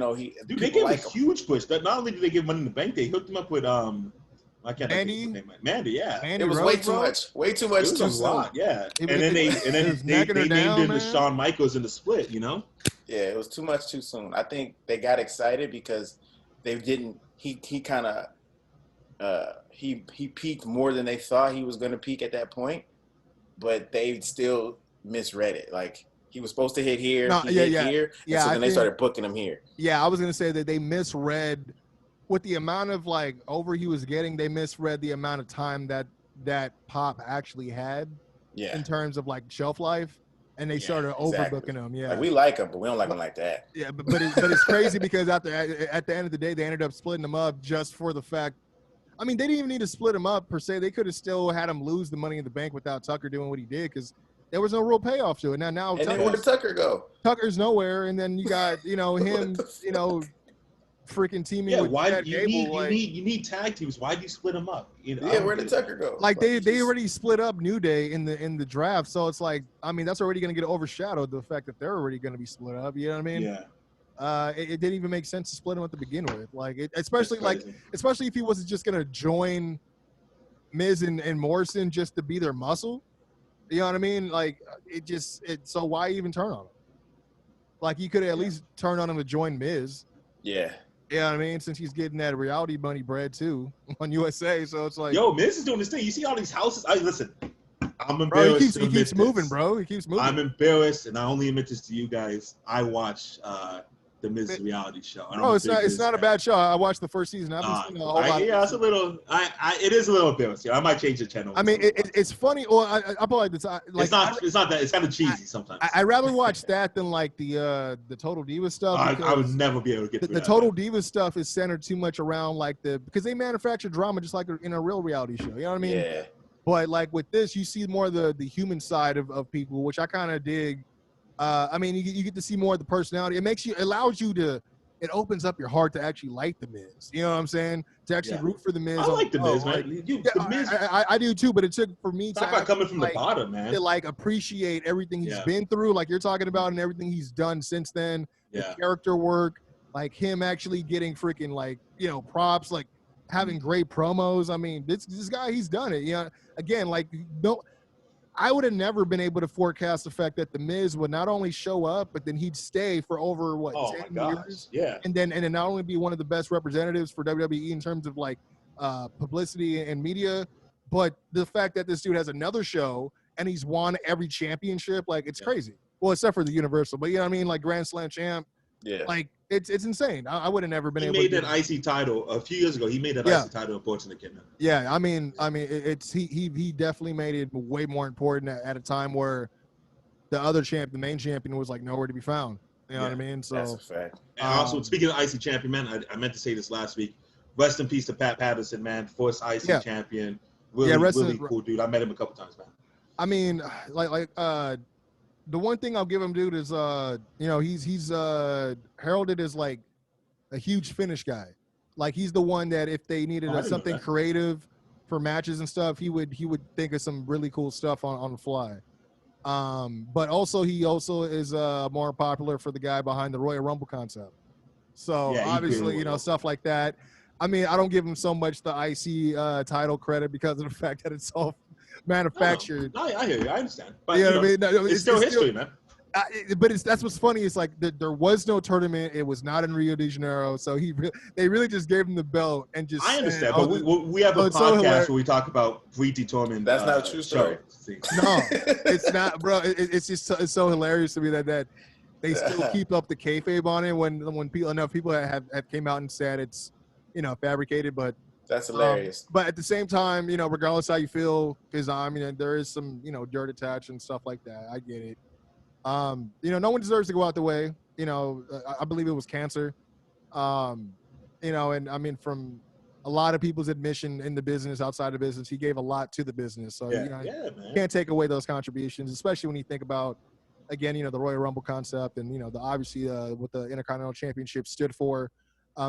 gave him a huge push. That not only did they give Money in the Bank, they hooked him up with I can't remember Mandy, yeah. It was way too much. Way too much. Too soon. Yeah. And then they named him the Shawn Michaels in the split, Yeah, it was too much too soon. I think they got excited because they didn't. He kind of he peaked more than they thought he was going to peak at that point, but they still misread it. Like he was supposed to hit here, here, so then they started booking him here. Yeah, I was going to say that they misread. With the amount of like over he was getting, they misread the amount of time that Pop actually had in terms of like shelf life, and they started overbooking him. Yeah, like, we like him, but we don't like him like that. Yeah, but it's crazy because at the end of the day, they ended up splitting him up just for the fact. I mean, they didn't even need to split him up per se. They could have still had him lose the Money in the Bank without Tucker doing what he did because there was no real payoff to it. Now, and then where did Tucker go? Tucker's nowhere, and then you got him, freaking teaming with Chad Gable. You need tag teams. Why do you split them up? Where did Tucker go? Like they already split up New Day in the draft, so it's like that's already going to get overshadowed the fact that they're already going to be split up. You know what I mean? Yeah. It didn't even make sense to split them at the begin with. Like especially if he wasn't just going to join Miz and Morrison just to be their muscle. You know what I mean? Like so why even turn on him? Like you could at least turn on him to join Miz. Yeah. You know what I mean? Since he's getting that reality money bread too on USA, so it's like, Miz is doing this thing. You see all these houses? Listen, I'm embarrassed. He keeps moving, bro. He keeps moving. I'm embarrassed, and I only admit this to you guys. I watch the Miz reality show. It's not a bad show. I watched the first season. I've been seeing a whole lot. Yeah, it's a little. It is a little embarrassing. I might change the channel. I mean, it's funny. Well, I probably like this. Like, it's not that. It's kind of cheesy sometimes. I rather watch that than like the Total Diva stuff. I would never be able to get the Total Diva stuff is centered too much around like because they manufacture drama just like in a real reality show. You know what I mean? Yeah. But like with this, you see more of the human side of people, which I kind of dig. I mean, you get to see more of the personality. It opens up your heart to actually like the Miz. You know what I'm saying? To actually root for the Miz. I like the Miz, man. The Miz. I do too, but it took for me to coming from the bottom, man. To like appreciate everything he's been through, like you're talking about, and everything he's done since then. The character work, like him actually getting freaking like props, like having great promos. I mean, this guy, he's done it. You know, again, like, no, I would have never been able to forecast the fact that The Miz would not only show up, but then he'd stay for over, 10 years? Yeah. And then not only be one of the best representatives for WWE in terms of, like, publicity and media, but the fact that this dude has another show and he's won every championship, like, it's crazy. Well, except for the Universal, but you know what I mean? Like, Grand Slam champ. Yeah. Like, it's insane. I would have never been able to. He made that IC title a few years ago. He made that IC title important again. Yeah, I mean, he definitely made it way more important at a time where the other champ, the main champion, was like nowhere to be found. You know what I mean? So that's a fact. And also, speaking of IC champion, man, I meant to say this last week. Rest in peace to Pat Patterson, man. First IC champion. Really cool dude. I met him a couple times, man. I mean, the one thing I'll give him, dude, is he's heralded as like a huge finish guy. Like, he's the one that if they needed something creative for matches and stuff, he would think of some really cool stuff on the fly. But also he is more popular for the guy behind the Royal Rumble concept. So obviously, stuff like that. I mean, I don't give him so much the IC title credit because of the fact that it's all manufactured. No, I hear you. I understand. But you know what I mean? No, it's still history, man. But that's what's funny. It's like there was no tournament. It was not in Rio de Janeiro. So they really just gave him the belt and just. I understand, but we have a podcast where we talk about VT tournament. That's not a true story. No, it's not, bro. It's just it's so hilarious to me that they still keep up the kayfabe on it when enough people have came out and said it's fabricated, but. That's hilarious. But at the same time, regardless how you feel, because there is some, dirt attached and stuff like that. I get it. No one deserves to go out the way. I believe it was cancer. And I mean, from a lot of people's admission in the business, outside the business, he gave a lot to the business. So you can't take away those contributions, especially when you think about, again, the Royal Rumble concept and the obviously what the Intercontinental Championship stood for.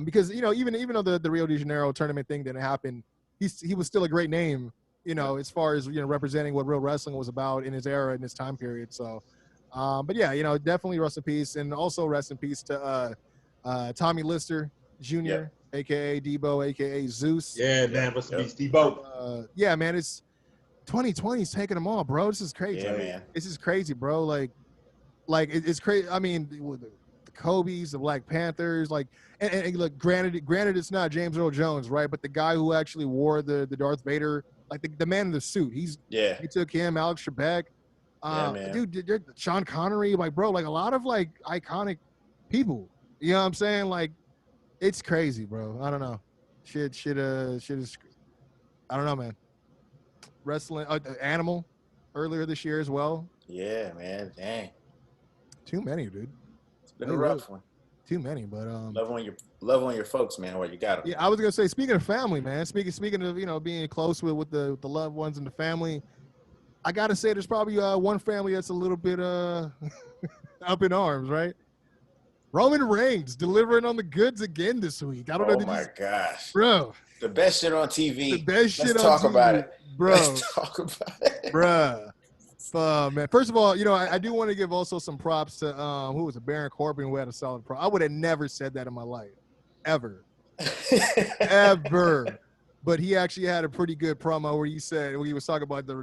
Because even though the Rio de Janeiro tournament thing didn't happen, he was still a great name, as far as representing what real wrestling was about in his era, in his time period. So, but yeah, definitely rest in peace, and also rest in peace to Tommy Lister Jr., aka Debo, aka ZEUS. Yeah, man, rest in peace, Debo. Yeah, man, it's 2020's taking them all, bro. This is crazy. Yeah, man. This is crazy, bro. Like it's crazy. I mean, the Kobe's, the Black Panthers, like, and look, granted, it's not James Earl Jones, right? But the guy who actually wore the Darth Vader, like the man in the suit, he took him, Alex Trebek, dude, Sean Connery, like, bro, like a lot of like iconic people. You know what I'm saying? Like, it's crazy, bro. I don't know. Shit is. I don't know, man. Wrestling, Animal, earlier this year as well. Yeah, man. Dang. Too many, dude. It's been a rough one. Too many, but love on your folks, man. Where you got them. Yeah, I was gonna say, speaking of family, man. Speaking of being close with the loved ones and the family, I gotta say there's probably one family that's a little bit up in arms, right? Roman Reigns delivering on the goods again this week. I don't know. Oh my gosh, bro! The best shit on TV. The best shit on TV. Let's talk about it, bro. Let's talk about it, bro. Man, first of all, I do want to give also some props to who was it, Baron Corbin, who had a solid pro. I would have never said that in my life, ever, ever. But he actually had a pretty good promo where he was talking about the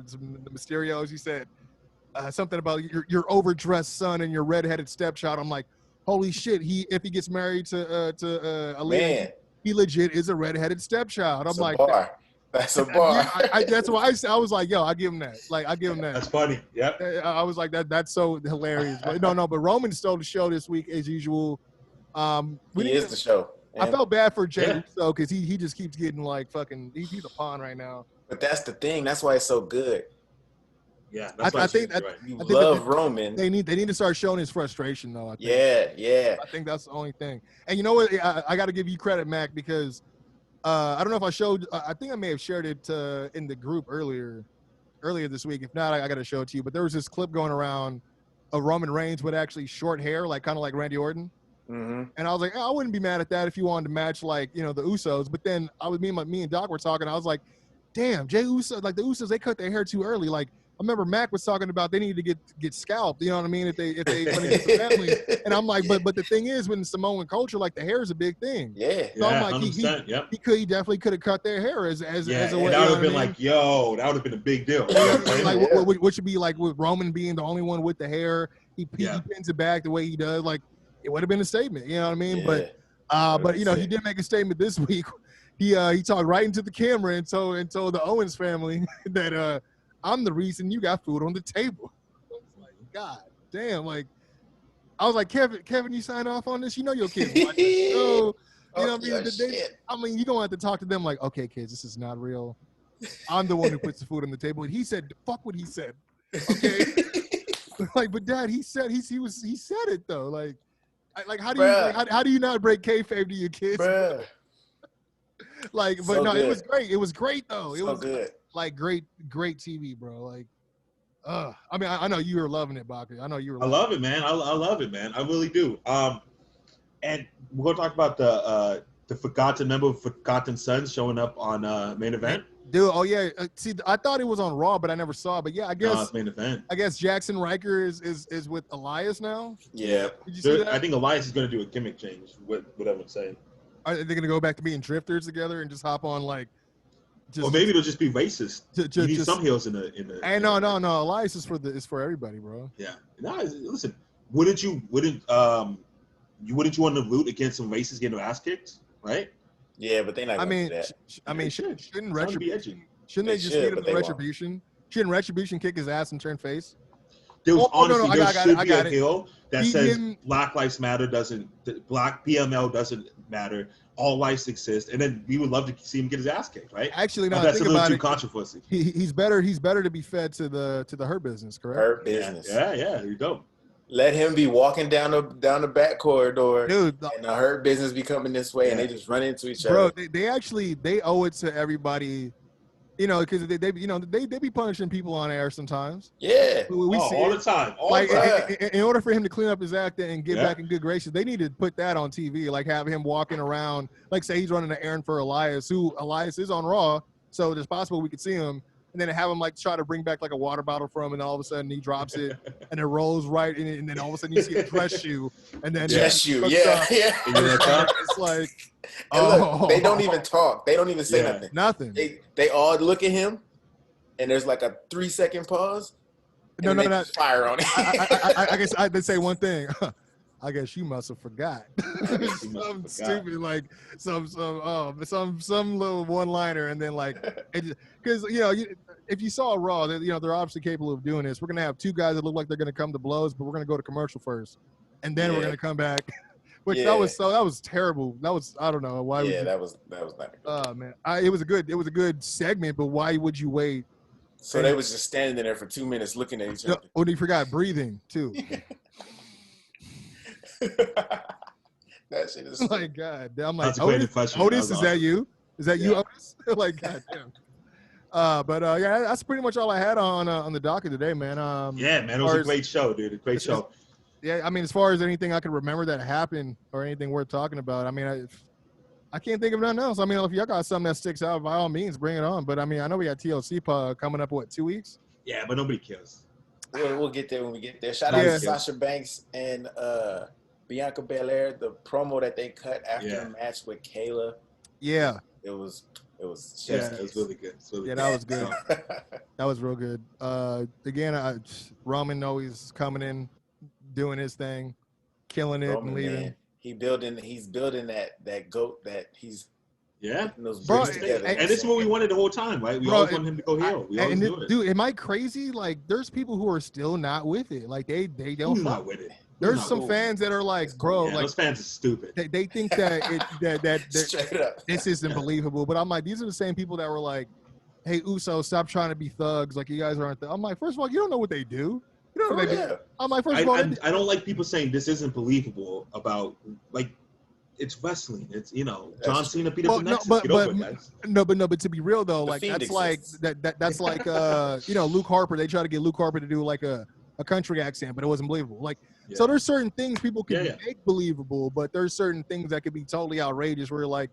Mysterios. He said something about your overdressed son and your redheaded stepchild. I'm like, holy shit! If he gets married to a lady, he legit is a redheaded stepchild. I'm like. That's a bar. That's why I was like, yo, I give him that. Like, I give him that. That's funny. Yeah. I was like, that's so hilarious. But but Roman stole the show this week as usual. He is the show. I felt bad for Jey Uso because he just keeps getting like fucking. He's a pawn right now. But that's the thing. That's why it's so good. Yeah, I think you love Roman. They need to start showing his frustration though. I think. Yeah. I think that's the only thing. And you know what? I got to give you credit, Mac, because. I don't know if I showed. I think I may have shared it in the group earlier this week. If not, I got to show it to you. But there was this clip going around of Roman Reigns with actually short hair, like kind of like Randy Orton. Mm-hmm. And I was like, I wouldn't be mad at that if you wanted to match like the Usos. But then me and Doc were talking. I was like, damn, Jey Uso, like the Usos, they cut their hair too early. Like remember Mac was talking about they need to get scalped. You know what I mean? If they want to get the family. And I'm like, but the thing is, with Samoan culture, like the hair is a big thing. Yeah. So I'm like, 100%, he definitely could have cut their hair as a way. That would have been like, yo, that would have been a big deal. Like what should be like with Roman being the only one with the hair, he pins it back the way he does. Like it would have been a statement. You know what I mean? Yeah. But you know, he did make a statement this week. He talked right into the camera and told the Owens family that I'm the reason you got food on the table. I was like, God damn! Like, I was like, Kevin, you signed off on this? You know your kids watch this show. You know what I mean? You're gonna have to talk to them like, okay, kids, this is not real. I'm the one who puts the food on the table. And he said, fuck what he said. Okay. Like, but Dad, he said he said it though. Like how do you not break kayfabe to your kids? Bruh. Like, but So no, good. it was great. It was great though. It So was good. like great TV, bro. Like, I mean, I know you were loving it, Baca. I know you were. I love it, man. I love it, man. I really do. And we're gonna talk about the Forgotten Sons showing up on main event. Dude, oh yeah. See, I thought it was on Raw, but I never saw it. But yeah, I guess It's main event. I guess Jackson Riker is with Elias now. Yeah. Did you see that? I think Elias is gonna do a gimmick change. Whatever I'm saying. Are they gonna go back to being drifters together and just hop on like? Or maybe it'll just be racist. You need some heels in the. And no. Elias is for everybody, bro. Yeah. No, listen. Wouldn't you want to root against some racists getting their ass kicked, right? Yeah, but they're not. Shouldn't Retribution? Shouldn't they just should, lead him but to they Retribution? Shouldn't Retribution kick his ass and turn face? There was I should got be a it. hill that says Black Lives Matter Black PML doesn't matter. All lives exist, and then we would love to see him get his ass kicked, right? Actually, no. That's a little too it, controversy. He's better to be fed to the Hurt Business, correct? Hurt Business. Yeah, you don't. Let him be walking down the back corridor, dude. And the Hurt Business be coming this way, and they just run into each other. Bro, they owe it to everybody, you know, because they be punishing people on air sometimes. Yeah, we see all it. the time. In order for him to clean up his act and get back in good graces, they need to put that on TV. Like have him walking around, like say he's running an errand for Elias, who Elias is on Raw, so it's possible we could see him. And then have him like try to bring back like a water bottle from him, and all of a sudden he drops it, and it rolls right in, and then all of a sudden you see a dress shoe, and then dress shoe, It's like, look, they don't even talk, they don't even say nothing. They all look at him, and there's like a 3-second pause. No, fire on it. I guess I'd say one thing. I guess you must have forgot. Something stupid, like some little one-liner, and then like, because you know, if you saw Raw, they're obviously capable of doing this. We're gonna have two guys that look like they're gonna come to blows, but we're gonna go to commercial first, and then we're gonna come back. Which that was terrible. That was, I don't know why. Yeah, that was not. Oh man, it was a good segment, but why would you wait? So they was just standing there for 2 minutes looking at each other. Oh, you forgot breathing too. That shit is like God. I'm like, Otis, is that you? Is that you, Otis? Like, God damn. But yeah, that's pretty much all I had on the docket today, man. Yeah, man, it was a great show, dude. A great show. Yeah, I mean, as far as anything I can remember that happened or anything worth talking about, I mean, I can't think of nothing else. I mean, if y'all got something that sticks out, by all means, bring it on. But I mean, I know we got TLC coming up, 2 weeks? Yeah, but nobody cares. We'll get there when we get there. Shout out to Sasha Banks and Bianca Belair, the promo that they cut after the match with Kayla. Yeah. It was it was really good. That was good. That was real good. Again, Roman always coming in, doing his thing, killing it, and leaving. Man. He's building that goat that he's those bro, together. And this is what we wanted the whole time, right? We always want him to go heel. We always do it. Dude, am I crazy? Like, there's people who are still not with it. Like, they don't. Who's not with it? There's some fans that are like, bro, like those fans are stupid. They think that straight up this isn't believable. But I'm like, these are the same people that were like, hey, Uso, stop trying to be thugs. Like, you guys aren't. I'm like, first of all, you don't know what they do. You know what they do. I'm like, first of all, I don't like people saying this isn't believable about like. It's wrestling. It's John Cena beat up the Nexus. But to be real though, like that's like Luke Harper. They try to get Luke Harper to do like a country accent, but it wasn't believable. Like so, there's certain things people can make believable, but there's certain things that could be totally outrageous. Where you're like,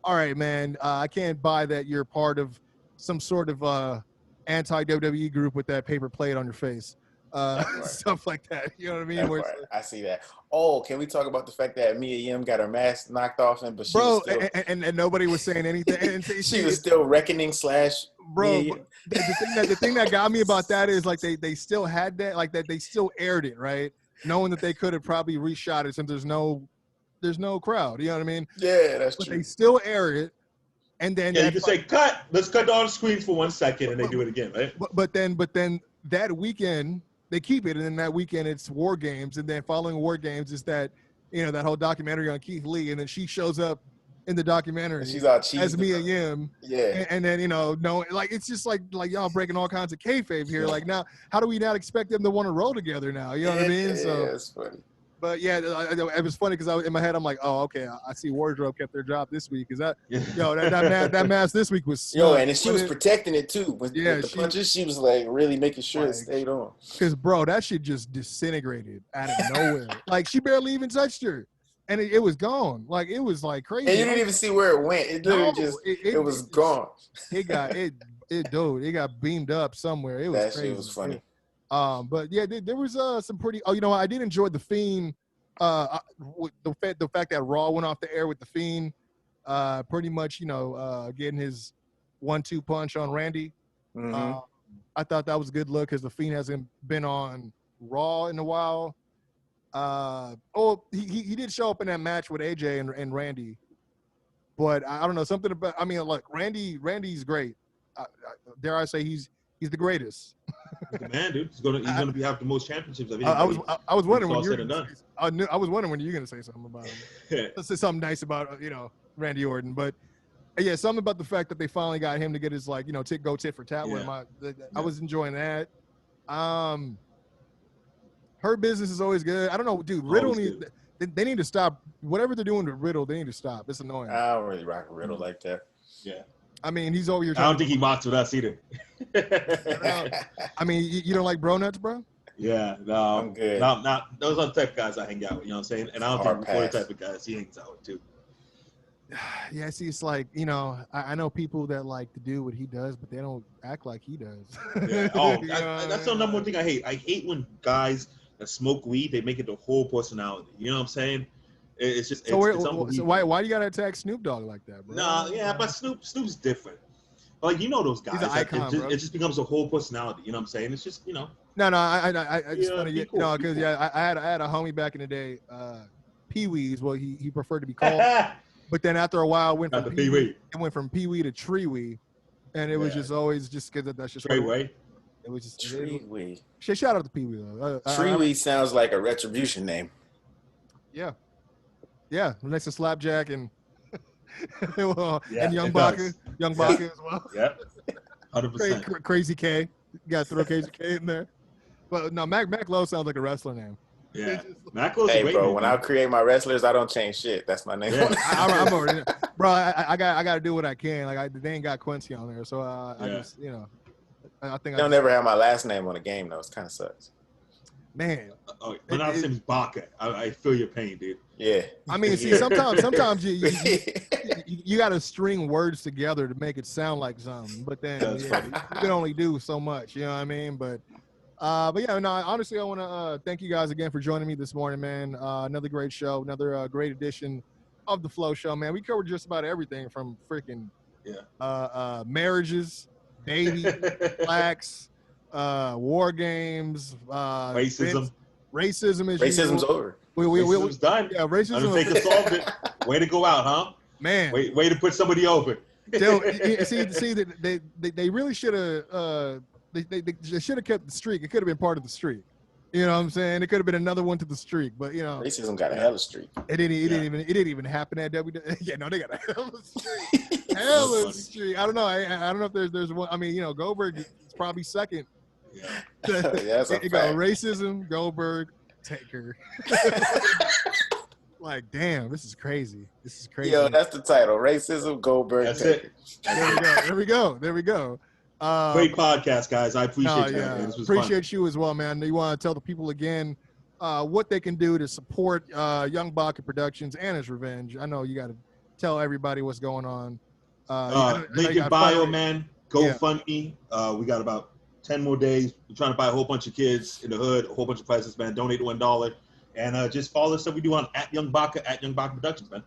all right, man, I can't buy that you're part of some sort of anti-WWE group with that paper plate on your face. Stuff like that. You know what I mean? Where I see that. Oh, can we talk about the fact that Mia Yim got her mask knocked off, but she was still, and nobody was saying anything. And she was still reckoning / bro. The thing that got me about that is like they still had that, like that they still aired it, right? Knowing that they could have probably reshot it since there's no crowd. You know what I mean? Yeah, that's true. But they still air it, and then you can say cut. Let's cut on screen for 1 second, and they do it again, right? But then that weekend. They keep it, and then that weekend it's War Games, and then following War Games is that, you know, that whole documentary on Keith Lee, and then she shows up in the documentary she's all cheesed as Mia Yim. Yeah. And then, you know, no, like it's just like y'all breaking all kinds of kayfabe here. Like now, how do we not expect them to want to roll together now? You know what I mean? So that's funny. But yeah, it was funny because in my head I'm like, oh, okay, I see Wardrobe kept their job this week. Is that that mask this week was snug. And she was protecting it too. With the punches, she was like really making sure it stayed on. Because bro, that shit just disintegrated out of nowhere. Like she barely even touched her, and it was gone. Like it was like crazy. And you didn't even see where it went. It literally it was gone. It got beamed up somewhere. It was crazy. Shit was funny. But yeah, there was some pretty. Oh, you know, I did enjoy the Fiend. The fact that Raw went off the air with the Fiend, pretty much, you know, getting his 1-2 punch on Randy. Mm-hmm. I thought that was a good look because the Fiend hasn't been on Raw in a while. He did show up in that match with AJ and Randy, but I don't know, something about. I mean, look, Randy's great. Dare I say he's the greatest. He's the man, dude. He's gonna have the most championships of anybody. I was wondering when you were. I was wondering when you were gonna say something about him. Let's say something nice about Randy Orton, but yeah, something about the fact that they finally got him to get his go tit for tat with him. I was enjoying that. Her business is always good. I don't know, dude. Riddle they need to stop whatever they're doing to Riddle. They need to stop. It's annoying. I don't really rock Riddle like that. Yeah. I mean, he's over here. I don't think he mocks with us either. I mean, you don't like bro nuts, bro? Yeah, no. I'm good. Not those are the type of guys I hang out with, you know what I'm saying? And I don't think we're the type of guys he hangs out with, too. Yeah, see, it's like, you know, I know people that like to do what he does, but they don't act like he does. Yeah. That's the number one thing I hate. I hate when guys that smoke weed, they make it the whole personality. You know what I'm saying? It's just so why do you gotta attack Snoop Dogg like that, bro? Nah, yeah, but Snoop's different. Like, you know those guys. He's an icon, it just becomes a whole personality. You know what I'm saying? It's just, you know. No, I just want to get cool, because I had a homie back in the day, Pee Wee's. Well, he preferred to be called, but then after a while, it went from Pee Wee to Tree Wee, and it was just always just because that's just Tree Wee. It was just Tree Wee. Shout out to Pee Wee though. Tree Wee sounds like a retribution name. Yeah, next to Slapjack and and Young Baca as well. Yep, 100%. Crazy K, you got to throw Crazy K in there. But no, Mac Lowe sounds like a wrestler name. Yeah, Mac Lowe's hey, a great bro, name. When I create my wrestlers, I don't change shit. That's my name. Yeah. I'm already, bro. I got to do what I can. Like they ain't got Quincy on there, so I just I think they'll never have my last name on a game though. It kind of sucks. Man, but not saying Baca. I feel your pain, dude. Yeah. I mean, see, sometimes you got to string words together to make it sound like something, but then you can only do so much. You know what I mean? But yeah, no. Honestly, I want to thank you guys again for joining me this morning, man. Another great show, another great edition of the Flow Show, man. We covered just about everything from freaking marriages, baby, blacks. War Games, racism is racism's over. Racism's done. Yeah, racism. Undertaker solved it. Way to go out, huh? Man, way to put somebody over. See, they really should have. They should have kept the streak. It could have been part of the streak. You know what I'm saying? It could have been another one to the streak, but you know, racism got a hell of a streak. It didn't even happen at WWE. Yeah, no, they got a hell of a streak. Hell of a streak. I don't know. I don't know if there's one. I mean, you know, Goldberg is probably second. Yeah, that's a fact. Go racism, Goldberg, Taker. Like, damn, this is crazy. This is crazy. Yo, that's the title. Racism, Goldberg, that's Taker. It. There we go. Great podcast, guys. I appreciate you. Yeah. This was appreciate fun. You as well, man. You want to tell the people again what they can do to support Young Baca Productions and his revenge. I know you got to tell everybody what's going on. Link in bio, man. GoFundMe. We got about 10 more days. We're trying to buy a whole bunch of kids in the hood, a whole bunch of presents, man. Donate $1. And just follow the stuff we do on @YoungBaca, @YoungBaca Productions, man.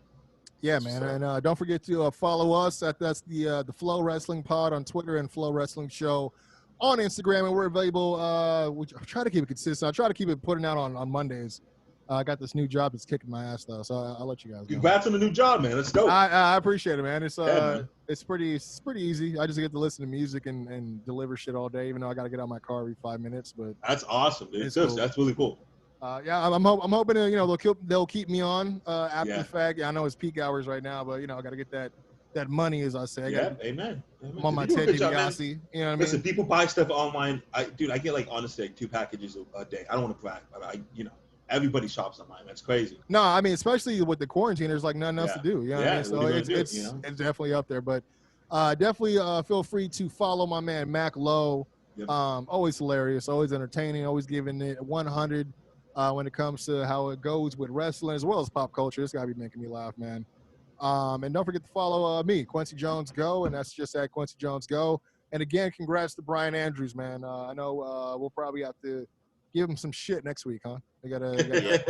Yeah, man. And don't forget to follow us. That's the Flow Wrestling Pod on Twitter and Flow Wrestling Show on Instagram. And we're available. I try to keep it consistent. I try to keep it putting out on Mondays. I got this new job that's kicking my ass, though. So I'll let you guys know. Congrats on the new job, man. That's dope. I appreciate it, man. It's man. it's pretty easy. I just get to listen to music and deliver shit all day, even though I got to get out of my car every 5 minutes. But that's awesome, dude. Cool. That's really cool. Yeah, I'm hoping to, they'll keep me on after the fact. Yeah, I know it's peak hours right now, but I got to get that money, as I say. Amen. I'm on my Ted DiBiase. You know what I mean? Listen, people buy stuff online. I get like honestly like 2 packages a day. I don't want to brag, but everybody shops online. That's crazy. No, I mean, especially with the quarantine, there's like nothing else to do. You know what I mean? So it's definitely up there. But definitely feel free to follow my man Mac Lowe. Yep. Always hilarious, always entertaining, always giving it 100 when it comes to how it goes with wrestling as well as pop culture. It's gotta be making me laugh, man. And don't forget to follow me, Quincy Jones Go, and that's just at Quincy Jones Go. And again, congrats to Brian Andrews, man. I know we'll probably have to give him some shit next week, huh? We gotta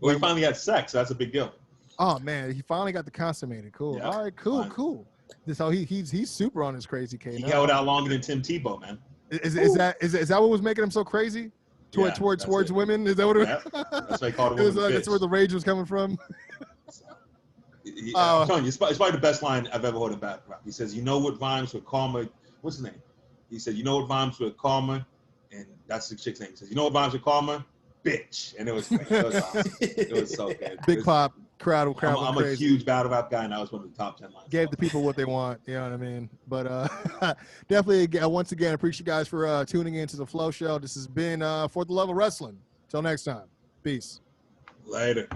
Well, he finally had sex. So that's a big deal. Oh man, he finally got the consummated. Cool. Yeah, all right, cool. So he's super on his crazy K. He held out longer than Tim Tebow, man. Is that what was making him so crazy? Towards women? Is that what it was? That's why he called it. That's where the rage was coming from. I'm telling you, it's probably the best line I've ever heard in battle rap. He says, "You know what rhymes with karma?" What's his name? He said, "You know what rhymes with karma?" And that's the chick's name. He says, "You know what rhymes with karma? Bitch." And it was awesome. It was so good. Big pop crowd. I'm a huge battle rap guy, and I was one of the top 10 lines. Gave the people what they want. You know what I mean? But definitely, once again, appreciate you guys for tuning in to the Flow Show. This has been For the Love of Wrestling. Till next time. Peace. Later.